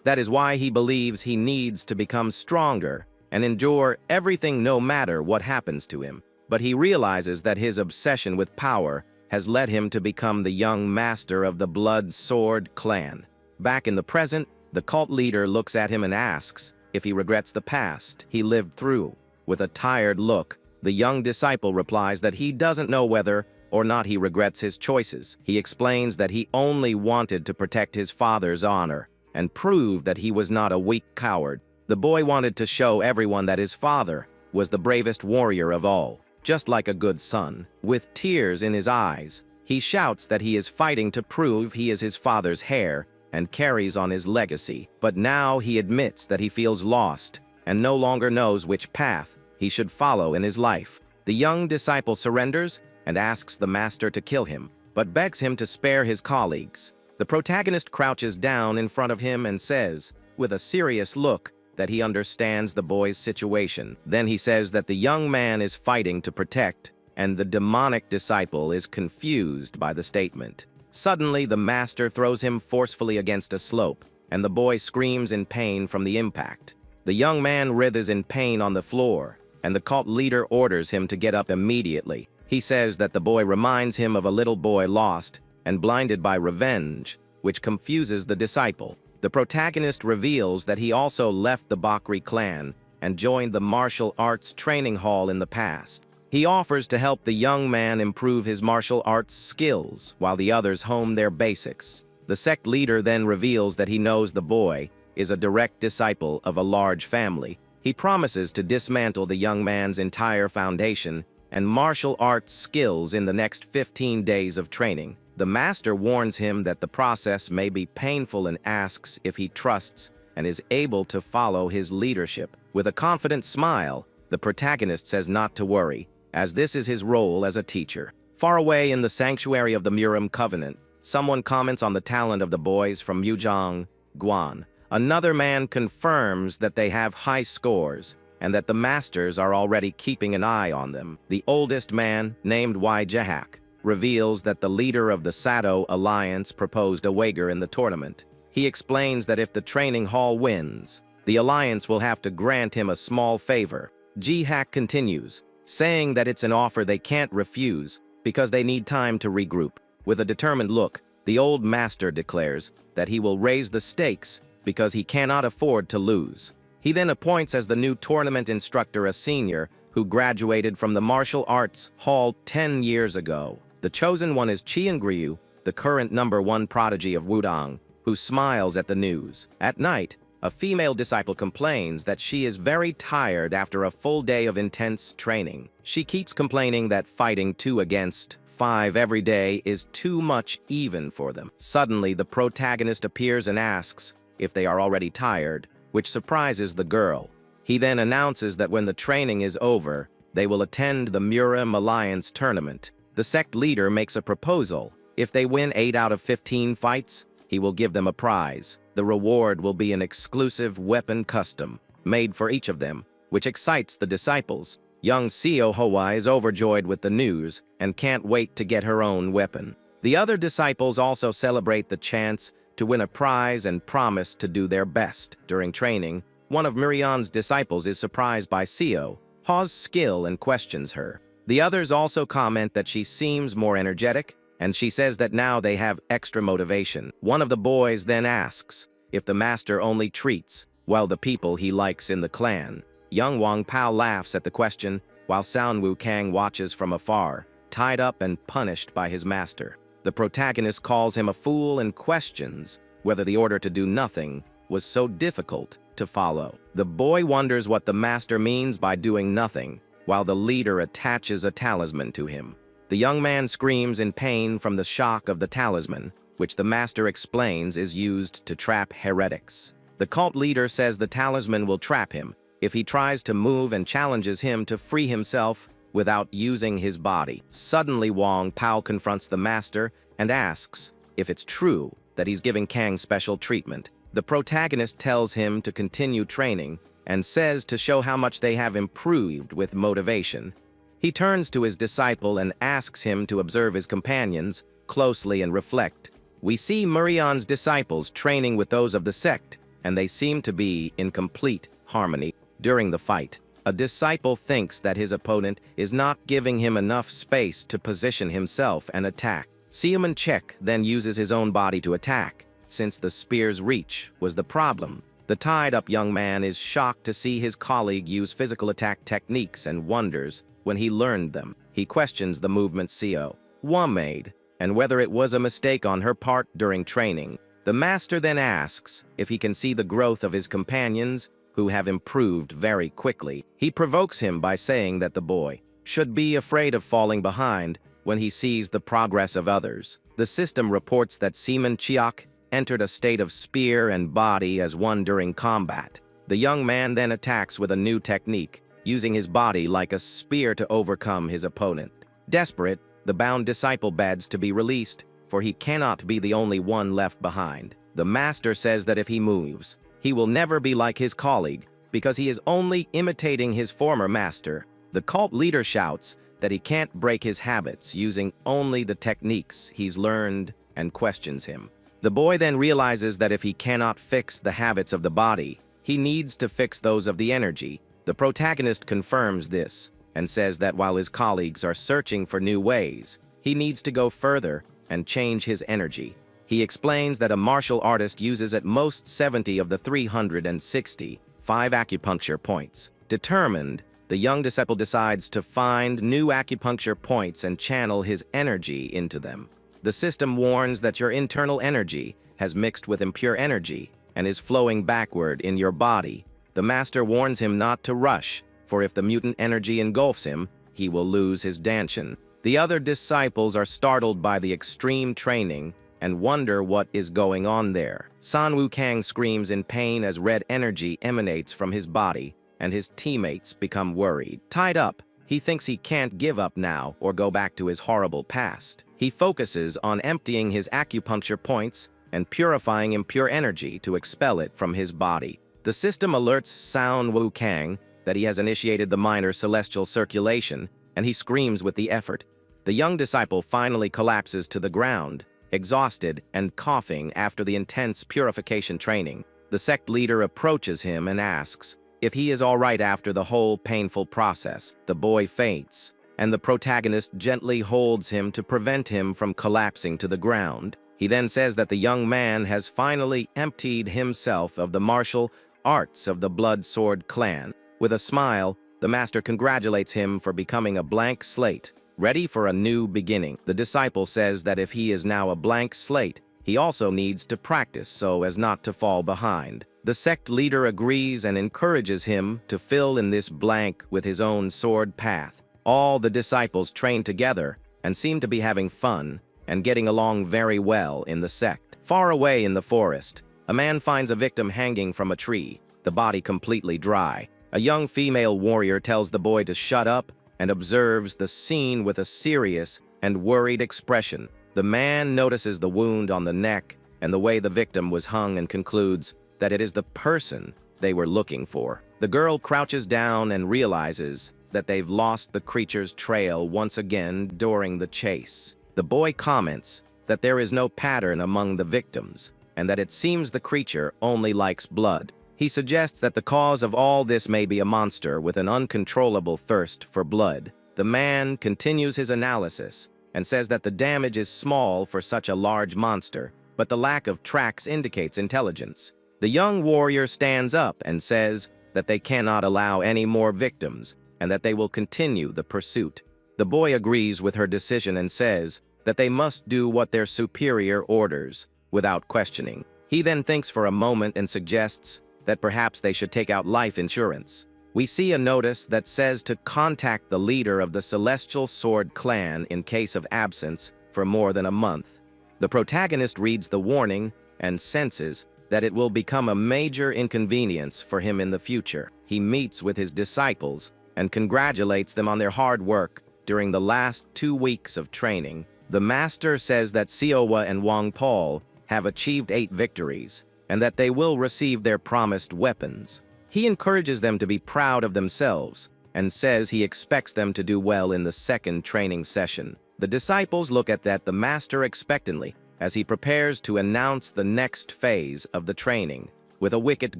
That is why he believes he needs to become stronger and endure everything no matter what happens to him. But he realizes that his obsession with power has led him to become the young master of the Blood Sword clan. Back in the present, the cult leader looks at him and asks if he regrets the past he lived through. With a tired look, the young disciple replies that he doesn't know whether or not he regrets his choices. He explains that he only wanted to protect his father's honor and prove that he was not a weak coward. The boy wanted to show everyone that his father was the bravest warrior of all, just like a good son. With tears in his eyes, he shouts that he is fighting to prove he is his father's heir and carries on his legacy. But now he admits that he feels lost and no longer knows which path he should follow in his life. The young disciple surrenders and asks the master to kill him, but begs him to spare his colleagues. The protagonist crouches down in front of him and says, with a serious look, that he understands the boy's situation. Then he says that the young man is fighting to protect, and the demonic disciple is confused by the statement. Suddenly, the master throws him forcefully against a slope, and the boy screams in pain from the impact. The young man writhes in pain on the floor, and the cult leader orders him to get up immediately. He says that the boy reminds him of a little boy lost and blinded by revenge, which confuses the disciple. The protagonist reveals that he also left the Bakri clan and joined the martial arts training hall in the past. He offers to help the young man improve his martial arts skills while the others hone their basics. The sect leader then reveals that he knows the boy is a direct disciple of a large family. He promises to dismantle the young man's entire foundation and martial arts skills in the next 15 days of training. The master warns him that the process may be painful and asks if he trusts and is able to follow his leadership. With a confident smile, the protagonist says not to worry, as this is his role as a teacher. Far away in the sanctuary of the Murim Covenant, someone comments on the talent of the boys from Mujang, Guan. Another man confirms that they have high scores and that the masters are already keeping an eye on them. The oldest man, named Y. Jahak, reveals that the leader of the Sado Alliance proposed a wager in the tournament. He explains that if the training hall wins, the Alliance will have to grant him a small favor. Jihak continues, saying that it's an offer they can't refuse because they need time to regroup. With a determined look, the old master declares that he will raise the stakes because he cannot afford to lose. He then appoints as the new tournament instructor a senior who graduated from the martial arts hall 10 years ago. The chosen one is Qiangryu, the current #1 prodigy of Wudang, who smiles at the news. At night, a female disciple complains that she is very tired after a full day of intense training. She keeps complaining that fighting 2 against 5 every day is too much even for them. Suddenly, the protagonist appears and asks if they are already tired, which surprises the girl. He then announces that when the training is over, they will attend the Murim Alliance tournament. The sect leader makes a proposal. If they win 8 out of 15 fights, he will give them a prize. The reward will be an exclusive weapon custom, made for each of them, which excites the disciples. Young Seo Hoa is overjoyed with the news and can't wait to get her own weapon. The other disciples also celebrate the chance to win a prize and promise to do their best. During training, one of Murion's disciples is surprised by Seo Ha's skill and questions her. The others also comment that she seems more energetic, and she says that now they have extra motivation. One of the boys then asks if the master only treats well the people he likes in the clan. Young Wang Pao laughs at the question, while San Wu Kang watches from afar, tied up and punished by his master. The protagonist calls him a fool and questions whether the order to do nothing was so difficult to follow. The boy wonders what the master means by doing nothing, while the leader attaches a talisman to him. The young man screams in pain from the shock of the talisman, which the master explains is used to trap heretics. The cult leader says the talisman will trap him if he tries to move and challenges him to free himself without using his body. Suddenly, Wang Pao confronts the master and asks if it's true that he's giving Kang special treatment. The protagonist tells him to continue training and says to show how much they have improved with motivation. He turns to his disciple and asks him to observe his companions closely and reflect. We see Murion's disciples training with those of the sect, and they seem to be in complete harmony. During the fight, a disciple thinks that his opponent is not giving him enough space to position himself and attack. Seaman Chek then uses his own body to attack, since the spear's reach was the problem. The tied-up young man is shocked to see his colleague use physical attack techniques and wonders when he learned them. He questions the movement Seo Hua made and whether it was a mistake on her part during training. The master then asks if he can see the growth of his companions, who have improved very quickly. He provokes him by saying that the boy should be afraid of falling behind when he sees the progress of others. The system reports that Seaman Chiak entered a state of spear and body as one during combat. The young man then attacks with a new technique, using his body like a spear to overcome his opponent. Desperate, the bound disciple begs to be released, for he cannot be the only one left behind. The master says that if he moves, he will never be like his colleague, because he is only imitating his former master. The cult leader shouts that he can't break his habits using only the techniques he's learned and questions him. The boy then realizes that if he cannot fix the habits of the body, he needs to fix those of the energy. The protagonist confirms this and says that while his colleagues are searching for new ways, he needs to go further and change his energy. He explains that a martial artist uses at most 70 of the 365 acupuncture points. Determined, the young disciple decides to find new acupuncture points and channel his energy into them. The system warns that your internal energy has mixed with impure energy and is flowing backward in your body. The master warns him not to rush, for if the mutant energy engulfs him, he will lose his danshin. The other disciples are startled by the extreme training and wonder what is going on there. San Wukang screams in pain as red energy emanates from his body, and his teammates become worried. Tied up, he thinks he can't give up now or go back to his horrible past. He focuses on emptying his acupuncture points and purifying impure energy to expel it from his body. The system alerts San Wukang that he has initiated the minor celestial circulation, and he screams with the effort. The young disciple finally collapses to the ground, exhausted and coughing after the intense purification training. The sect leader approaches him and asks if he is all right after the whole painful process. The boy faints, and the protagonist gently holds him to prevent him from collapsing to the ground. He then says that the young man has finally emptied himself of the martial arts of the Blood Sword clan. With a smile, the master congratulates him for becoming a blank slate, ready for a new beginning. The disciple says that if he is now a blank slate, he also needs to practice so as not to fall behind. The sect leader agrees and encourages him to fill in this blank with his own sword path. All the disciples train together and seem to be having fun and getting along very well in the sect. Far away in the forest, a man finds a victim hanging from a tree, the body completely dry. A young female warrior tells the boy to shut up and observes the scene with a serious and worried expression. The man notices the wound on the neck and the way the victim was hung and concludes that it is the person they were looking for. The girl crouches down and realizes that they've lost the creature's trail once again during the chase. The boy comments that there is no pattern among the victims and that it seems the creature only likes blood. He suggests that the cause of all this may be a monster with an uncontrollable thirst for blood. The man continues his analysis and says that the damage is small for such a large monster, but the lack of tracks indicates intelligence. The young warrior stands up and says that they cannot allow any more victims and that they will continue the pursuit. The boy agrees with her decision and says that they must do what their superior orders without questioning. He then thinks for a moment and suggests that perhaps they should take out life insurance. We see a notice that says to contact the leader of the Celestial Sword clan in case of absence for more than a month. The protagonist reads the warning and senses that it will become a major inconvenience for him in the future. He meets with his disciples and congratulates them on their hard work during the last 2 weeks of training. The master says that Siowa and Wang Paul have achieved 8 victories, and that they will receive their promised weapons. He encourages them to be proud of themselves and says he expects them to do well in the second training session. The disciples look at the master expectantly as he prepares to announce the next phase of the training. With a wicked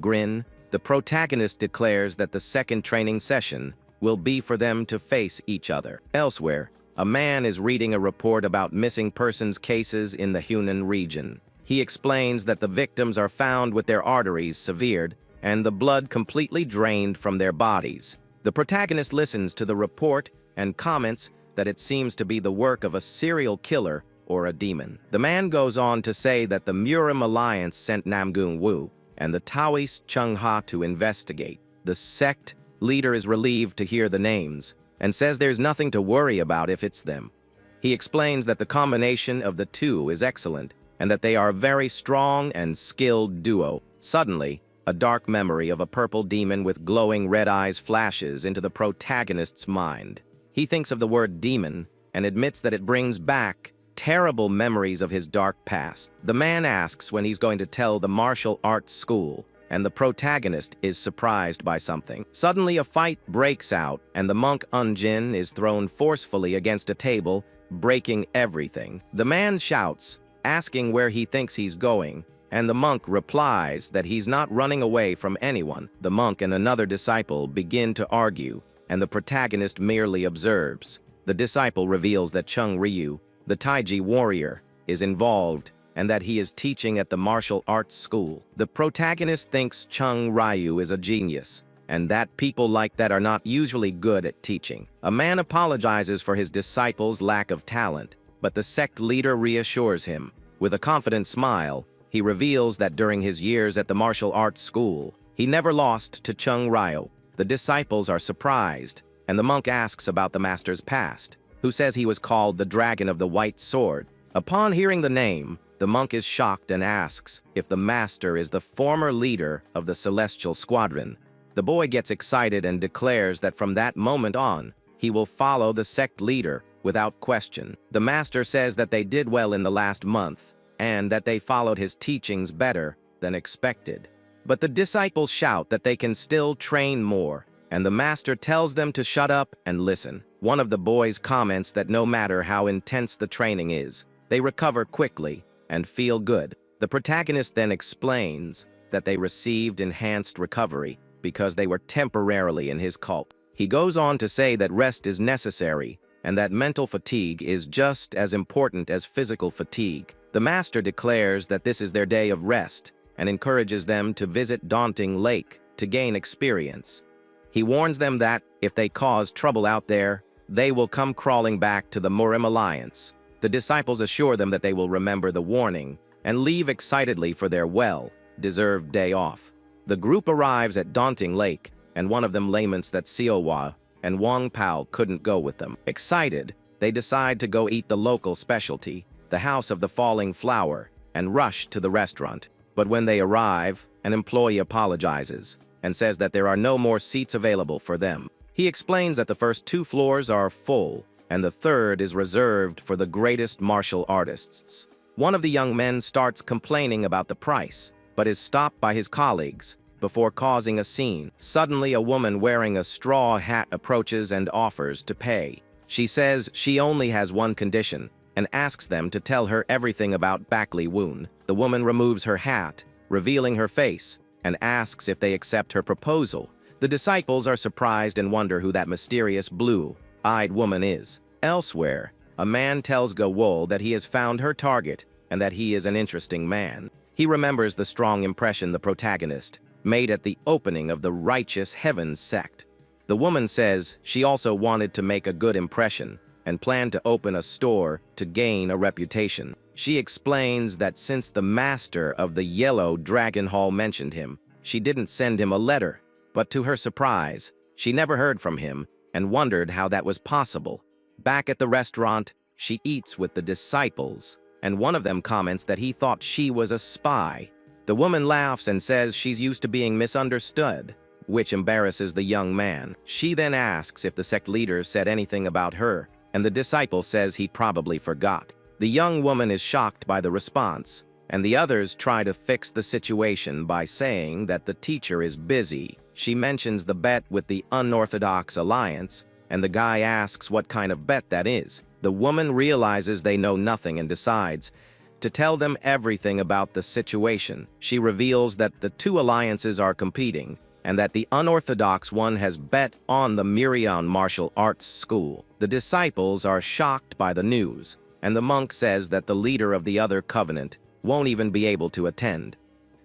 grin, the protagonist declares that the second training session will be for them to face each other. Elsewhere, a man is reading a report about missing persons cases in the Hunan region. He explains that the victims are found with their arteries severed and the blood completely drained from their bodies. The protagonist listens to the report and comments that it seems to be the work of a serial killer or a demon. The man goes on to say that the Murim Alliance sent Namgung Wu and the Taoist Chung Ha to investigate. The sect leader is relieved to hear the names and says there's nothing to worry about if it's them. He explains that the combination of the two is excellent and that they are a very strong and skilled duo. Suddenly, A dark memory of a purple demon with glowing red eyes flashes into the protagonist's mind. He thinks of the word demon and admits that it brings back terrible memories of his dark past. The man asks when he's going to tell the martial arts school, and the protagonist is surprised by something. Suddenly, a fight breaks out, and the monk Unjin is thrown forcefully against a table, breaking everything. The man shouts, asking where he thinks he's going, and the monk replies that he's not running away from anyone. The monk and another disciple begin to argue, and the protagonist merely observes. The disciple reveals that Chung Ryu, the Taiji warrior, is involved and that he is teaching at the martial arts school. The protagonist thinks Chung Ryu is a genius, and that people like that are not usually good at teaching. A man apologizes for his disciple's lack of talent, but the sect leader reassures him. With a confident smile, he reveals that during his years at the martial arts school, he never lost to Chung Ryu. The disciples are surprised, and the monk asks about the master's past, who says he was called the Dragon of the White Sword. Upon hearing the name, the monk is shocked and asks if the master is the former leader of the Celestial Squadron. The boy gets excited and declares that from that moment on, he will follow the sect leader without question. The master says that they did well in the last month, and that they followed his teachings better than expected. But the disciples shout that they can still train more, and the master tells them to shut up and listen. One of the boys comments that no matter how intense the training is, they recover quickly and feel good. The protagonist then explains that they received enhanced recovery because they were temporarily in his cult. He goes on to say that rest is necessary and that mental fatigue is just as important as physical fatigue. The master declares that this is their day of rest and encourages them to visit Daunting Lake to gain experience. He warns them that if they cause trouble out there, they will come crawling back to the Murim Alliance. The disciples assure them that they will remember the warning and leave excitedly for their well-deserved day off. The group arrives at Daunting Lake, and one of them laments that Siowa and Wang Pao couldn't go with them. Excited, they decide to go eat the local specialty, the House of the Falling Flower, and rush to the restaurant. But when they arrive, an employee apologizes and says that there are no more seats available for them. He explains that the first 2 floors are full, and the third is reserved for the greatest martial artists. One of the young men starts complaining about the price, but is stopped by his colleagues before causing a scene. Suddenly, a woman wearing a straw hat approaches and offers to pay. She says she only has one condition and asks them to tell her everything about Bakley Woon. The woman removes her hat, revealing her face, and asks if they accept her proposal. The disciples are surprised and wonder who that mysterious blue-eyed woman is. Elsewhere, a man tells Gowol that he has found her target and that he is an interesting man. He remembers the strong impression the protagonist made at the opening of the Righteous Heavens sect. The woman says she also wanted to make a good impression and planned to open a store to gain a reputation. She explains that since the master of the Yellow Dragon Hall mentioned him, she didn't send him a letter. But to her surprise, she never heard from him and wondered how that was possible. Back at the restaurant, she eats with the disciples, and one of them comments that he thought she was a spy. The woman laughs and says she's used to being misunderstood, which embarrasses the young man. She then asks if the sect leader said anything about her, and the disciple says he probably forgot. The young woman is shocked by the response, and the others try to fix the situation by saying that the teacher is busy. She mentions the bet with the Unorthodox Alliance, and the guy asks what kind of bet that is. The woman realizes they know nothing and decides to tell them everything about the situation. She reveals that the 2 alliances are competing, and that the unorthodox one has bet on the Mirion Martial Arts School. The disciples are shocked by the news, and the monk says that the leader of the other covenant won't even be able to attend.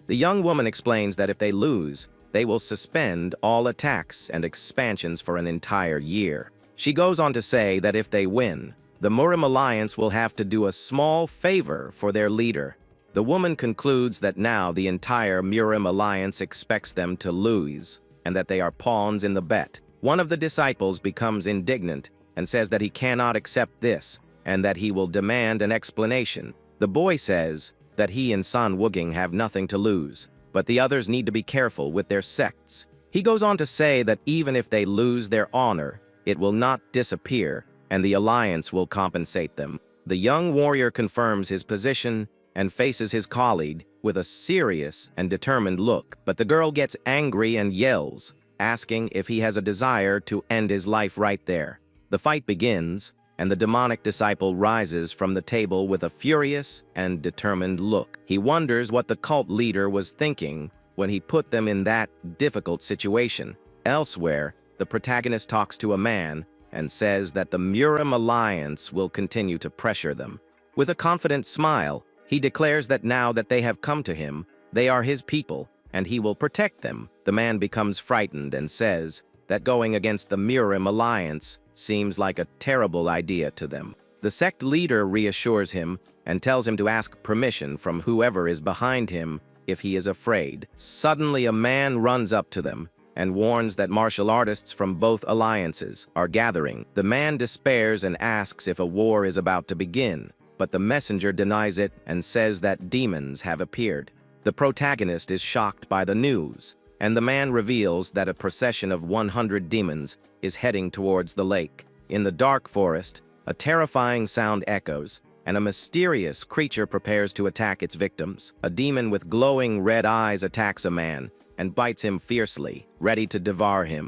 The young woman explains that if they lose, they will suspend all attacks and expansions for an entire year. She goes on to say that if they win, the Murim Alliance will have to do a small favor for their leader. The woman concludes that now the entire Murim Alliance expects them to lose, and that they are pawns in the bet. One of the disciples becomes indignant and says that he cannot accept this, and that he will demand an explanation. The boy says that he and San Wuging have nothing to lose, but the others need to be careful with their sects. He goes on to say that even if they lose their honor, it will not disappear, and the alliance will compensate them. The young warrior confirms his position and faces his colleague with a serious and determined look, but the girl gets angry and yells, asking if he has a desire to end his life right there. The fight begins, and the demonic disciple rises from the table with a furious and determined look. He wonders what the cult leader was thinking when he put them in that difficult situation. Elsewhere, the protagonist talks to a man and says that the Murim Alliance will continue to pressure them. With a confident smile, he declares that now that they have come to him, they are his people, and he will protect them. The man becomes frightened and says that going against the Murim Alliance seems like a terrible idea to them. The sect leader reassures him and tells him to ask permission from whoever is behind him if he is afraid. Suddenly, a man runs up to them and warns that martial artists from both alliances are gathering. The man despairs and asks if a war is about to begin, but the messenger denies it and says that demons have appeared. The protagonist is shocked by the news, and the man reveals that a procession of 100 demons is heading towards the lake. In the dark forest, a terrifying sound echoes, and a mysterious creature prepares to attack its victims. A demon with glowing red eyes attacks a man and bites him fiercely, ready to devour him.